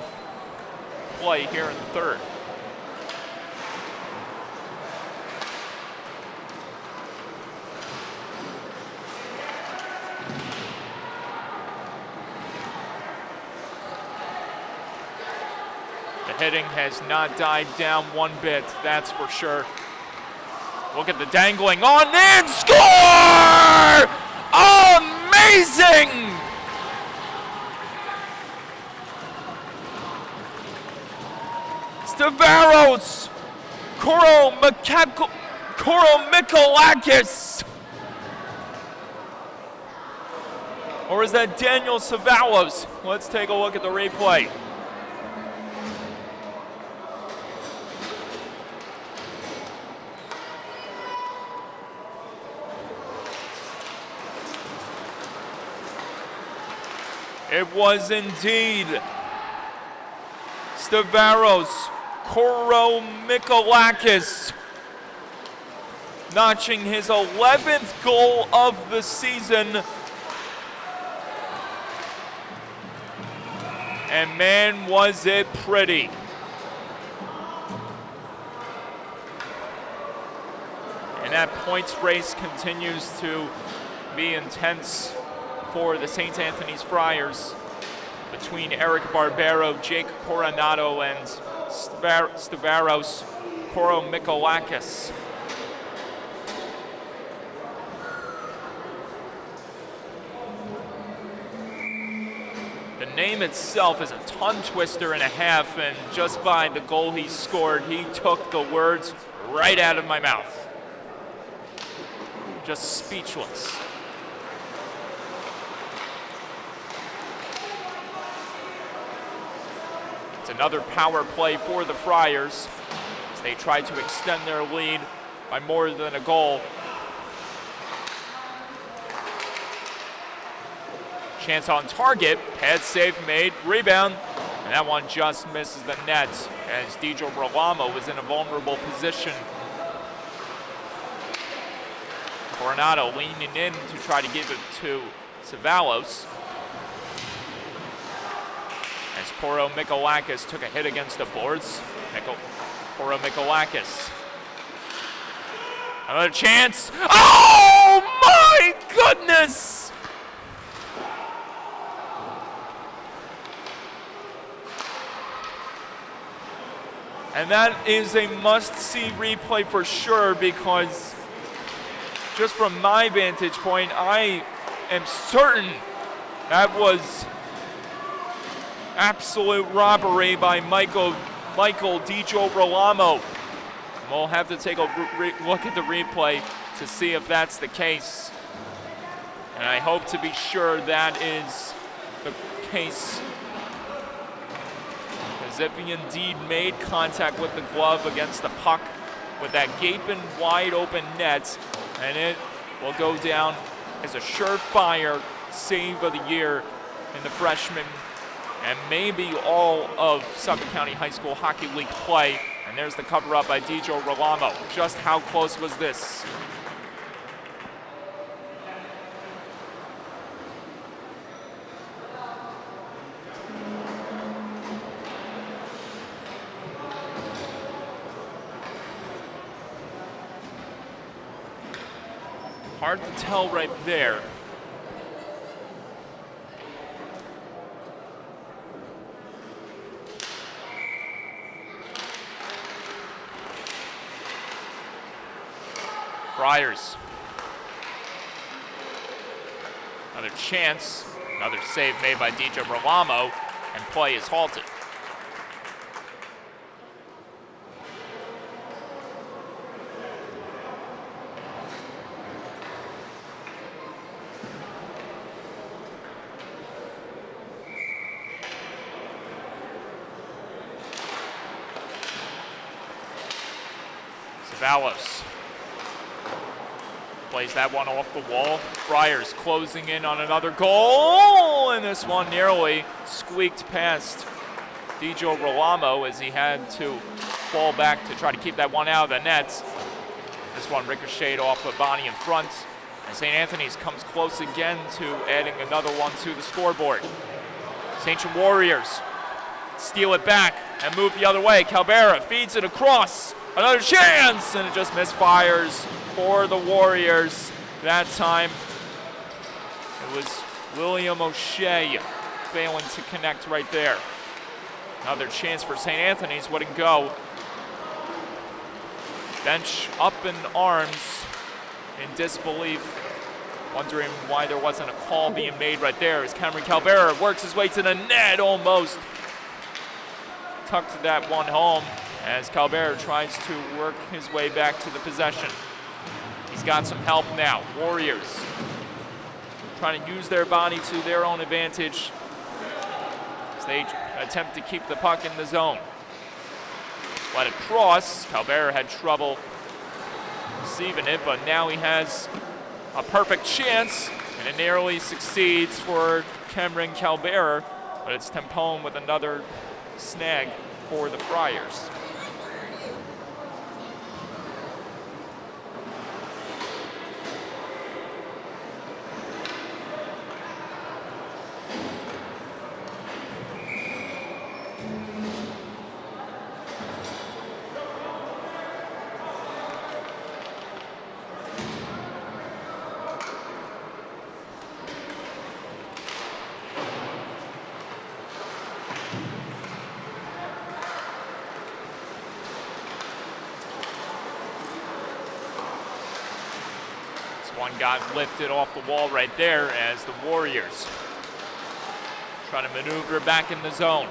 play here in the third. The hitting has not died down one bit, that's for sure. Look at the dangling on in, score! Amazing! Stavaros, Koro Mikolakis. Or is that Daniel Savalos? Let's take a look at the replay. It was indeed Stavaros Koro Mikolakis notching his 11th goal of the season. And man, was it pretty. And that points race continues to be intense for the St. Anthony's Friars between Eric Barbero, Jake Coronado, and Stavaros Koro Mikolakis. The name itself is a tongue twister and a half, and just by the goal he scored, he took the words right out of my mouth. Just speechless. It's another power play for the Friars as they try to extend their lead by more than a goal. Chance on target, pad save made, rebound, and that one just misses the net as Dijo Rolamo was in a vulnerable position. Coronado leaning in to try to give it to Savalos. As Koro Mikolakis took a hit against the boards. Koro Mikolakis. Another chance. Oh my goodness! And that is a must-see replay for sure, because just from my vantage point, I am certain that was absolute robbery by Michael Dijo Rolamo. We'll have to take a look at the replay to see if that's the case. And I hope to be sure that is the case, as if he indeed made contact with the glove against the puck with that gaping wide open net, and it will go down as a surefire save of the year in the freshman and maybe all of Suffolk County High School Hockey League play. And there's the cover up by Dijo Rolamo. Just how close was this? Hard to tell right there. Friars. Another chance, another save made by Dijo Rolamo, and play is halted. Valos plays that one off the wall. Friars closing in on another goal, and this one nearly squeaked past Dijo Rolamo as he had to fall back to try to keep that one out of the nets. This one ricocheted off of Bonnie in front, and St. Anthony's comes close again to adding another one to the scoreboard. Sachem Warriors steal it back and move the other way. Calbera feeds it across. Another chance, and it just misfires for the Warriors. That time, it was William O'Shea failing to connect right there. Another chance for St. Anthony's, wouldn't go. Bench up in arms in disbelief, wondering why there wasn't a call being made right there as Cameron Calbera works his way to the net, almost tucked that one home as Calbera tries to work his way back to the possession. He's got some help now. Warriors trying to use their body to their own advantage as they attempt to keep the puck in the zone. Let it cross. Calbera had trouble receiving it, but now he has a perfect chance, and it nearly succeeds for Cameron Calbera, but it's Tempone with another snag for the Friars. One got lifted off the wall right there as the Warriors trying to maneuver back in the zone.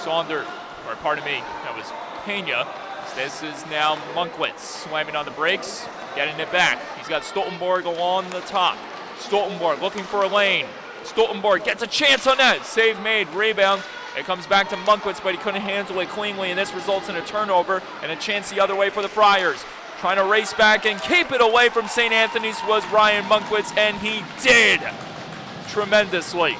That was Pena. This is now Monkwitz slamming on the brakes, getting it back. He's got Stoltenborg along the top. Stoltenborg looking for a lane. Stoltenborg gets a chance on that. Save made, rebound. It comes back to Monkwitz, but he couldn't handle it cleanly, and this results in a turnover and a chance the other way for the Friars. Trying to race back and keep it away from St. Anthony's was Ryan Monkwitz, and he did tremendously.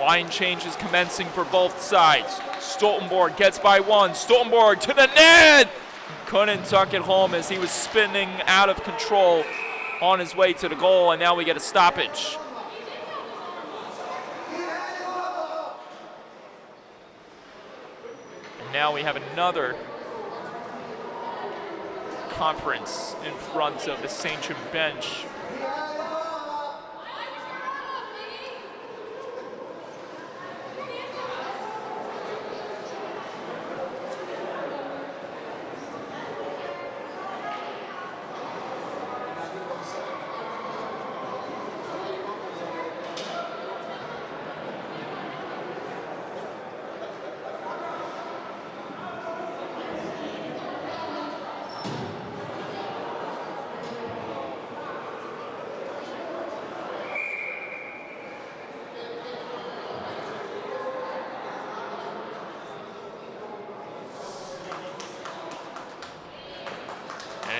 Line changes commencing for both sides. Stoltenborg gets by one. Stoltenborg to the net! Couldn't tuck it home as he was spinning out of control on his way to the goal, and now we get a stoppage. Now we have another conference in front of the Sachem bench.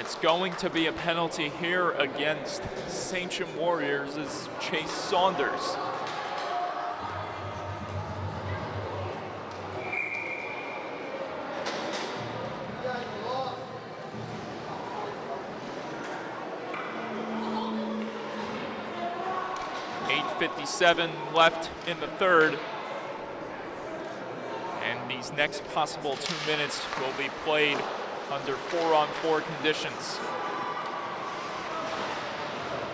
It's going to be a penalty here against Sachem Warriors as Chase Saunders. .8:57 left in the third. And these next possible 2 minutes will be played under 4-on-4 conditions,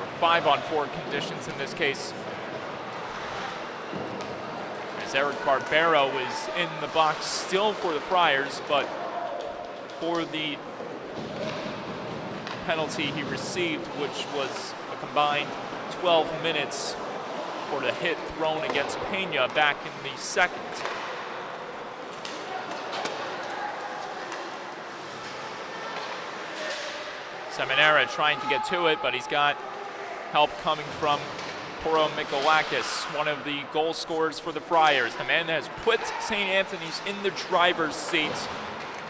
or 5-on-4 conditions in this case, as Eric Barbero is in the box still for the Friars, but for the penalty he received, which was a combined 12 minutes for the hit thrown against Pena back in the second. Seminara trying to get to it, but he's got help coming from Poro Mikolakis, one of the goal scorers for the Friars, the man that has put St. Anthony's in the driver's seat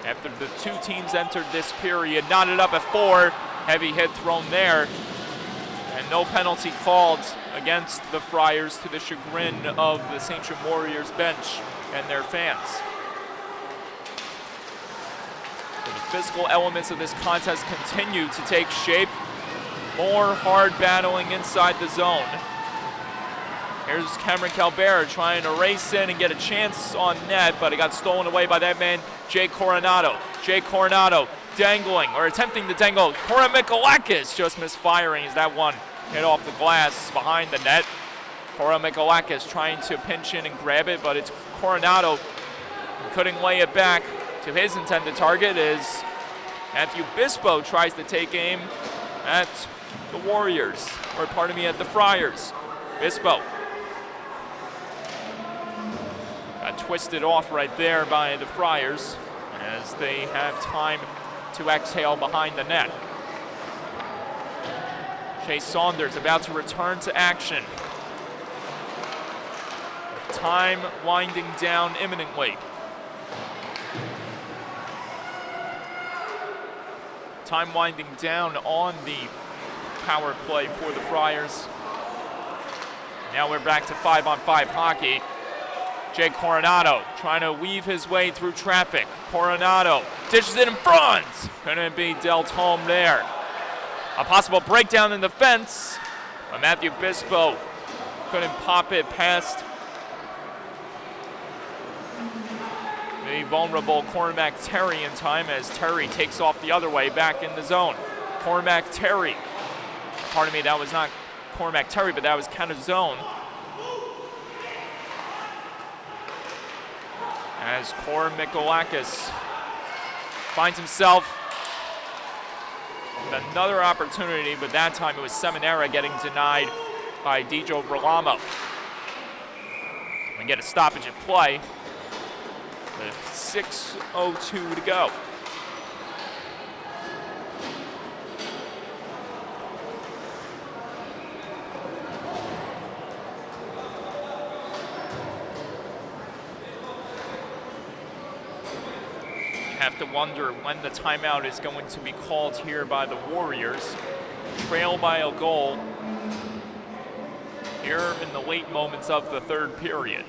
after the two teams entered this period. Knotted up at 4, heavy hit thrown there, and no penalty called against the Friars to the chagrin of the Sachem Warriors bench and their fans. So the physical elements of this contest continue to take shape. More hard battling inside the zone. Here's Cameron Calbera trying to race in and get a chance on net, but it got stolen away by that man, Jay Coronado. Jay Coronado dangling, or attempting to dangle. Poro Mikolakis just misfiring as that one hit off the glass behind the net. Poro Mikolakis trying to pinch in and grab it, but it's Coronado who couldn't lay it back to his intended target as Matthew Bispo tries to take aim at the Warriors, or pardon me, at the Friars. Bispo got twisted off right there by the Friars as they have time to exhale behind the net. Chase Saunders about to return to action. With time winding down imminently. Time winding down on the power play for the Friars. Now we're back to 5-on-5 hockey. Jake Coronado trying to weave his way through traffic. Coronado dishes it in front. Couldn't be dealt home there. A possible breakdown in the fence, but Matthew Bispo couldn't pop it past the vulnerable Cormac Terry in time as Terry takes off the other way back in the zone. Cormac Terry. Pardon me, that was not Cormac Terry, but that was kind of zone. As Poro Mikolakis finds himself with another opportunity, but that time it was Seminara getting denied by Dijo Rolamo. We get a stoppage in play with 6:02 to go. Have to wonder when the timeout is going to be called here by the Warriors. Trail by a goal here in the late moments of the third period.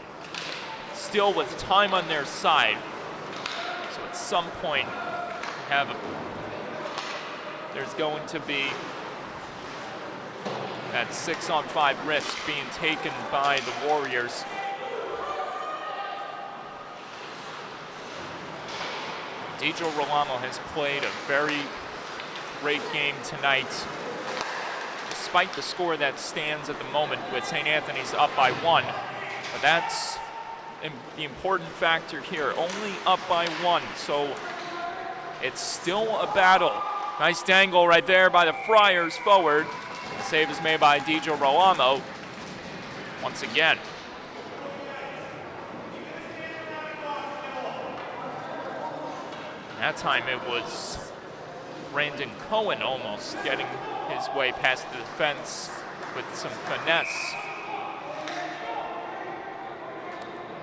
Still with time on their side. So at some point, there's going to be that 6-on-5 risk being taken by the Warriors. Dijo Rolamo has played a very great game tonight, despite the score that stands at the moment with St. Anthony's up by 1. But that's the important factor here, only up by 1, so it's still a battle. Nice dangle right there by the Friars forward. The save is made by Dijo Rolamo once again. That time it was Brandon Cohen almost getting his way past the defense with some finesse.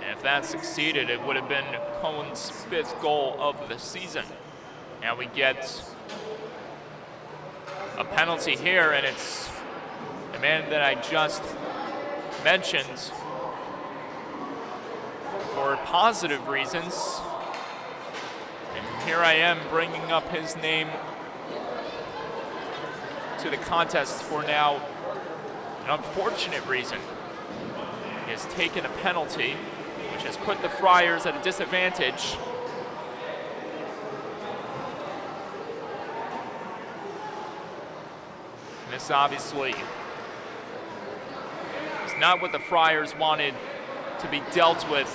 And if that succeeded, it would have been Cohen's 5th goal of the season. Now we get a penalty here, and it's the man that I just mentioned for positive reasons. Here I am bringing up his name to the contest for now an unfortunate reason. He has taken a penalty, which has put the Friars at a disadvantage. And this obviously is not what the Friars wanted to be dealt with.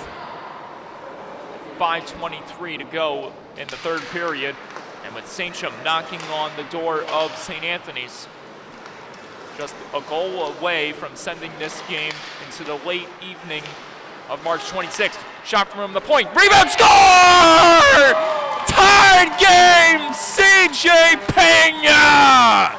5:23 to go in the third period, and with Sachem knocking on the door of St. Anthony's, just a goal away from sending this game into the late evening of March 26th. Shot from the point, rebound, score! Tied game, CJ Pena!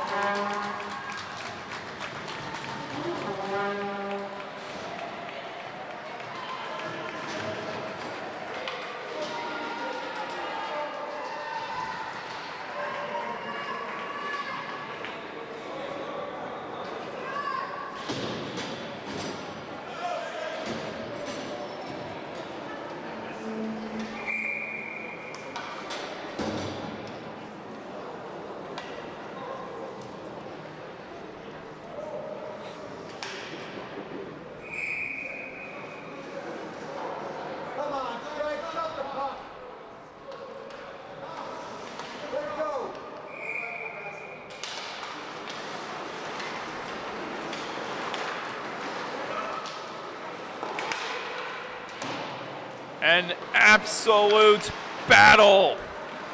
An absolute battle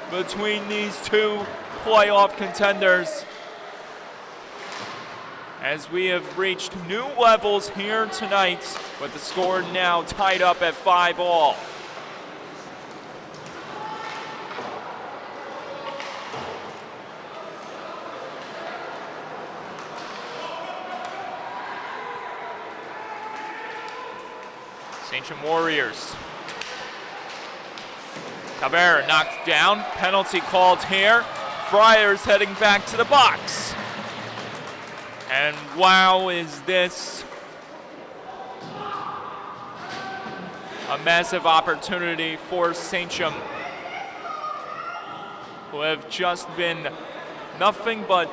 between these two playoff contenders, as we have reached new levels here tonight, with the score now tied up at 5-all. Sachem Warriors. Cabrera knocked down, penalty called here. Friars heading back to the box. And wow, is this a massive opportunity for Sachem, who have just been nothing but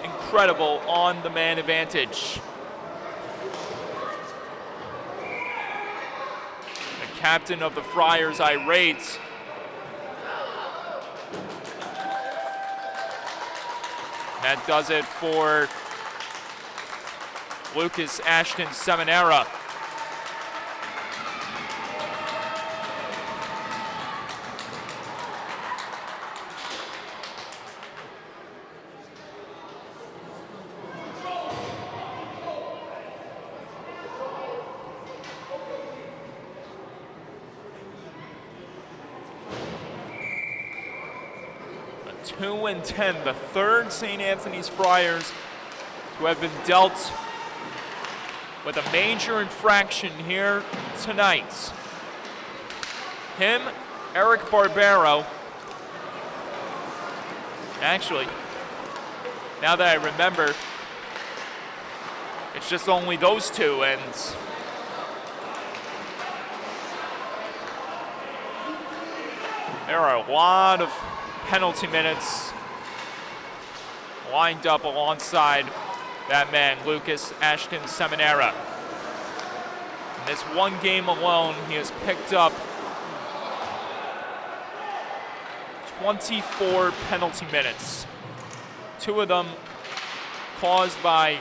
incredible on the man advantage. The captain of the Friars irate. That does it for Lucas Ashton Seminara. A 2-10, the third St. Anthony's Friars to have been dealt with a major infraction here tonight. Him, Eric Barbero. Actually, now that I remember, it's just only those two, and there are a lot of penalty minutes lined up alongside that man, Lucas Ashton Seminara. In this one game alone, he has picked up 24 penalty minutes. 2 of them caused by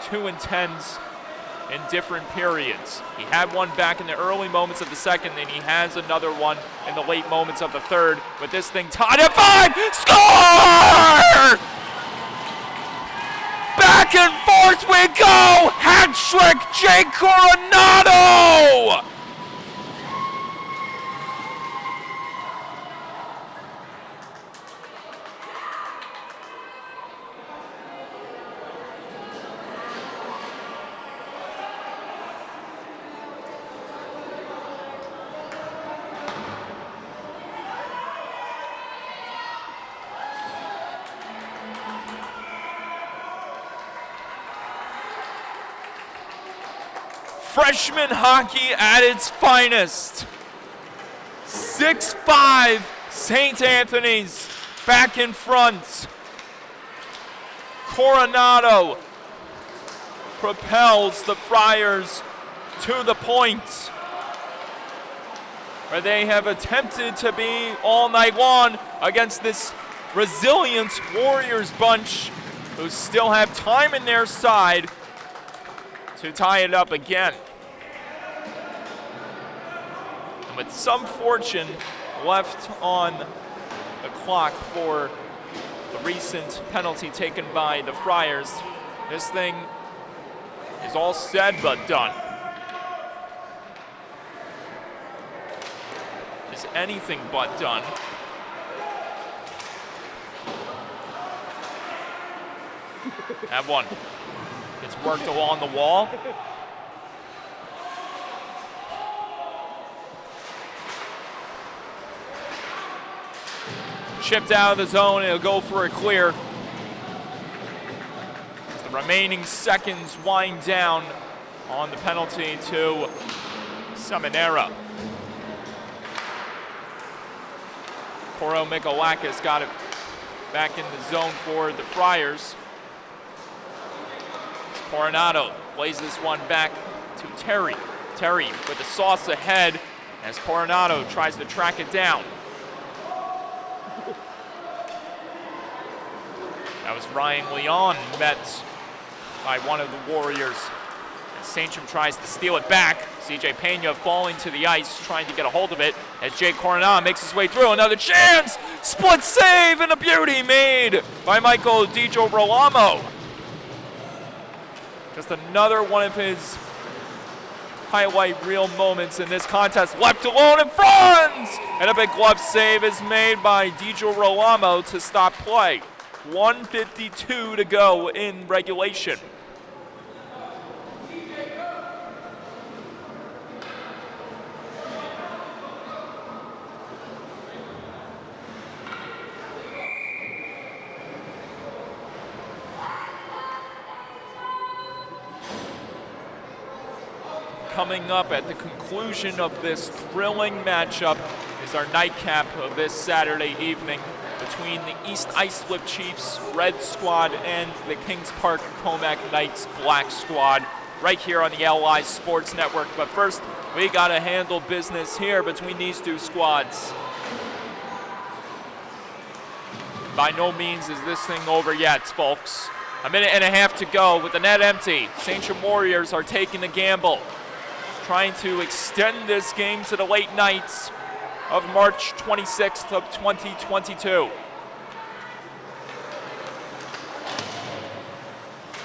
2-10s in different periods. He had one back in the early moments of the second, and he has another one in the late moments of the third. With this thing tied at 5, score! Back and forth we go! Hat trick, Jake Coronado! Freshman hockey at its finest. 6-5, St. Anthony's back in front. Coronado propels the Friars to the point where they have attempted to be all night long against this resilient Warriors bunch who still have time in their side to tie it up again. And with some fortune left on the clock for the recent penalty taken by the Friars, this thing is all said but done. Is anything but done. Have one. It's worked along the wall. Chipped out of the zone, it'll go for a clear. As the remaining seconds wind down on the penalty to Seminara. Koro Mikolakis got it back in the zone for the Friars. Coronado plays this one back to Terry. Terry with the sauce ahead as Coronado tries to track it down. That was Ryan Leon met by one of the Warriors Sachem tries to steal it back. CJ Pena falling to the ice, trying to get a hold of it as Jake Coronado makes his way through. Another chance! Split save and a beauty made by Michael DiGirolamo. Just another one of his highlight reel moments in this contest. Left alone in front! And a big glove save is made by DiGirolamo to stop play. 1:52 to go in regulation. Coming up at the conclusion of this thrilling matchup is our nightcap of this Saturday evening between the East Islip Chiefs Red Squad and the Kings Park Comac Knights Black Squad right here on the LI Sports Network. But first, we gotta handle business here between these two squads. By no means is this thing over yet, folks. A minute and a half to go with the net empty. Sachem Warriors are taking the gamble, trying to extend this game to the late nights of March 26th of 2022.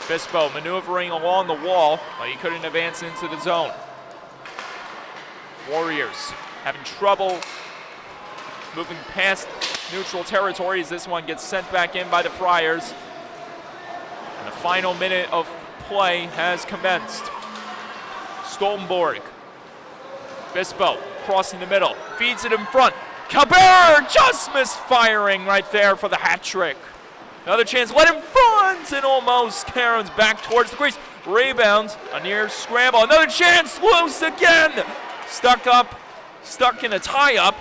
Bispo maneuvering along the wall, but he couldn't advance into the zone. Warriors having trouble moving past neutral territory as this one gets sent back in by the Friars. And the final minute of play has commenced. Stoltenborg. Bispo crossing the middle, feeds it in front. Calbert just misfiring right there for the hat trick. Another chance, let in front, and almost Karen's back towards the crease. Rebound, a near scramble, another chance, loose again. Stuck in a tie-up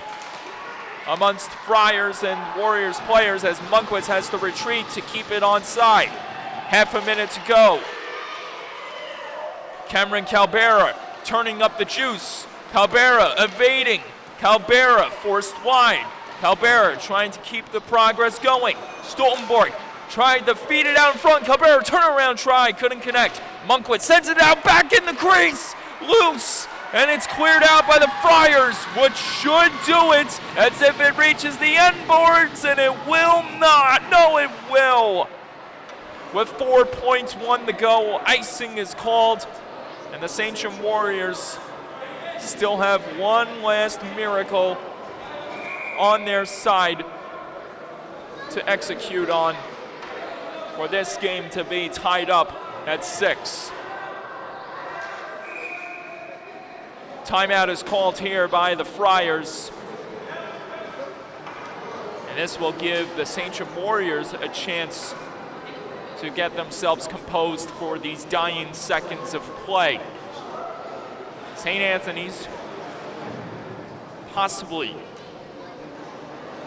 amongst Friars and Warriors players as Munkwitz has to retreat to keep it onside. Half a minute to go. Cameron Calbera turning up the juice. Calbera evading. Calbera forced wide. Calbera trying to keep the progress going. Stoltenborg tried to feed it out in front. Calbera turnaround try, couldn't connect. Munkwitz sends it out back in the crease. Loose, and it's cleared out by the Friars, which should do it as if it reaches the end boards, and it will not. No, it will. With 4.1 to go, icing is called, and the Sachem Warriors still have one last miracle on their side to execute on for this game to be tied up at 6. Timeout is called here by the Friars, and this will give the Sachem Warriors a chance to get themselves composed for these dying seconds of play. St. Anthony's possibly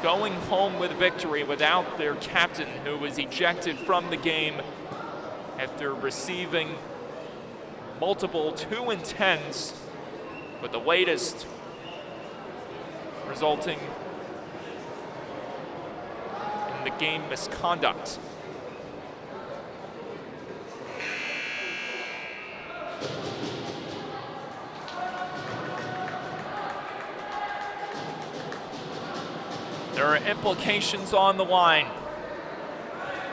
going home with victory without their captain, who was ejected from the game after receiving multiple 2 and 10s, with the latest resulting in the game misconduct. There are implications on the line.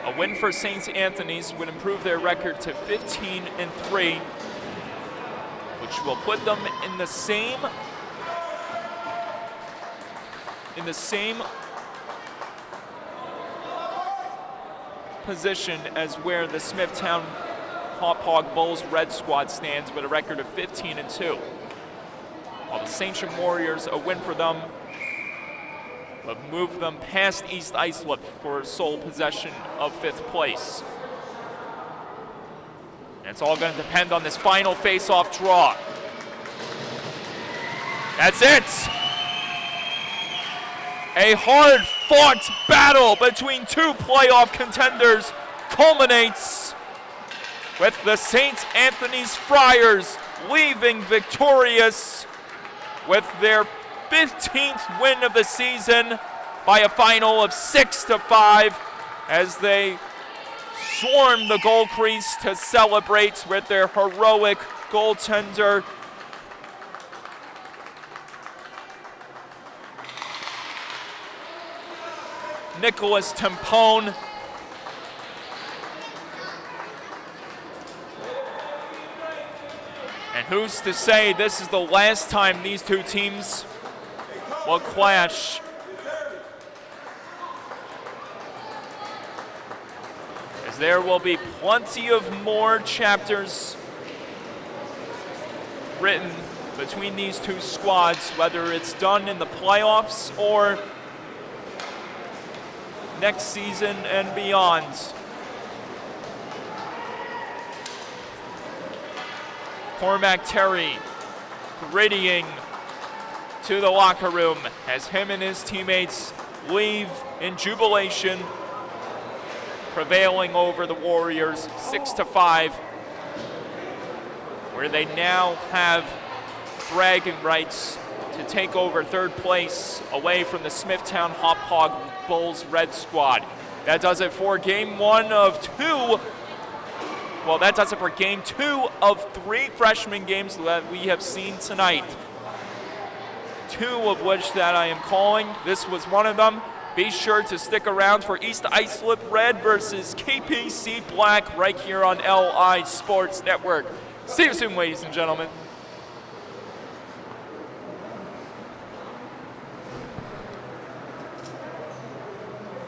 A win for St. Anthony's would improve their record to 15-3, which will put them in the same position as where the Smithtown Hauppauge Bulls Red Squad stands with a record of 15-2. While the Sachem Warriors, a win for them would move them past East Islip for sole possession of 5th place. And it's all going to depend on this final face-off draw. That's it! A hard-fought battle between two playoff contenders culminates with the St. Anthony's Friars leaving victorious with their 15th win of the season by a final of 6-5 as they swarm the goal crease to celebrate with their heroic goaltender. Nicholas Tempone. And who's to say this is the last time these two teams will clash? As there will be plenty of more chapters written between these two squads, whether it's done in the playoffs or next season and beyond. Cormac Terry grittying to the locker room as him and his teammates leave in jubilation, prevailing over the Warriors 6-5, where they now have bragging rights to take over third place away from the Smithtown Hop-Hog Bulls Red Squad. That does it for game 1 of 2. Well, that does it for game 2 of 3 freshman games that we have seen tonight. 2 of which that I am calling. This was one of them. Be sure to stick around for East Islip Red versus KPC Black right here on LI Sports Network. See you soon, ladies and gentlemen.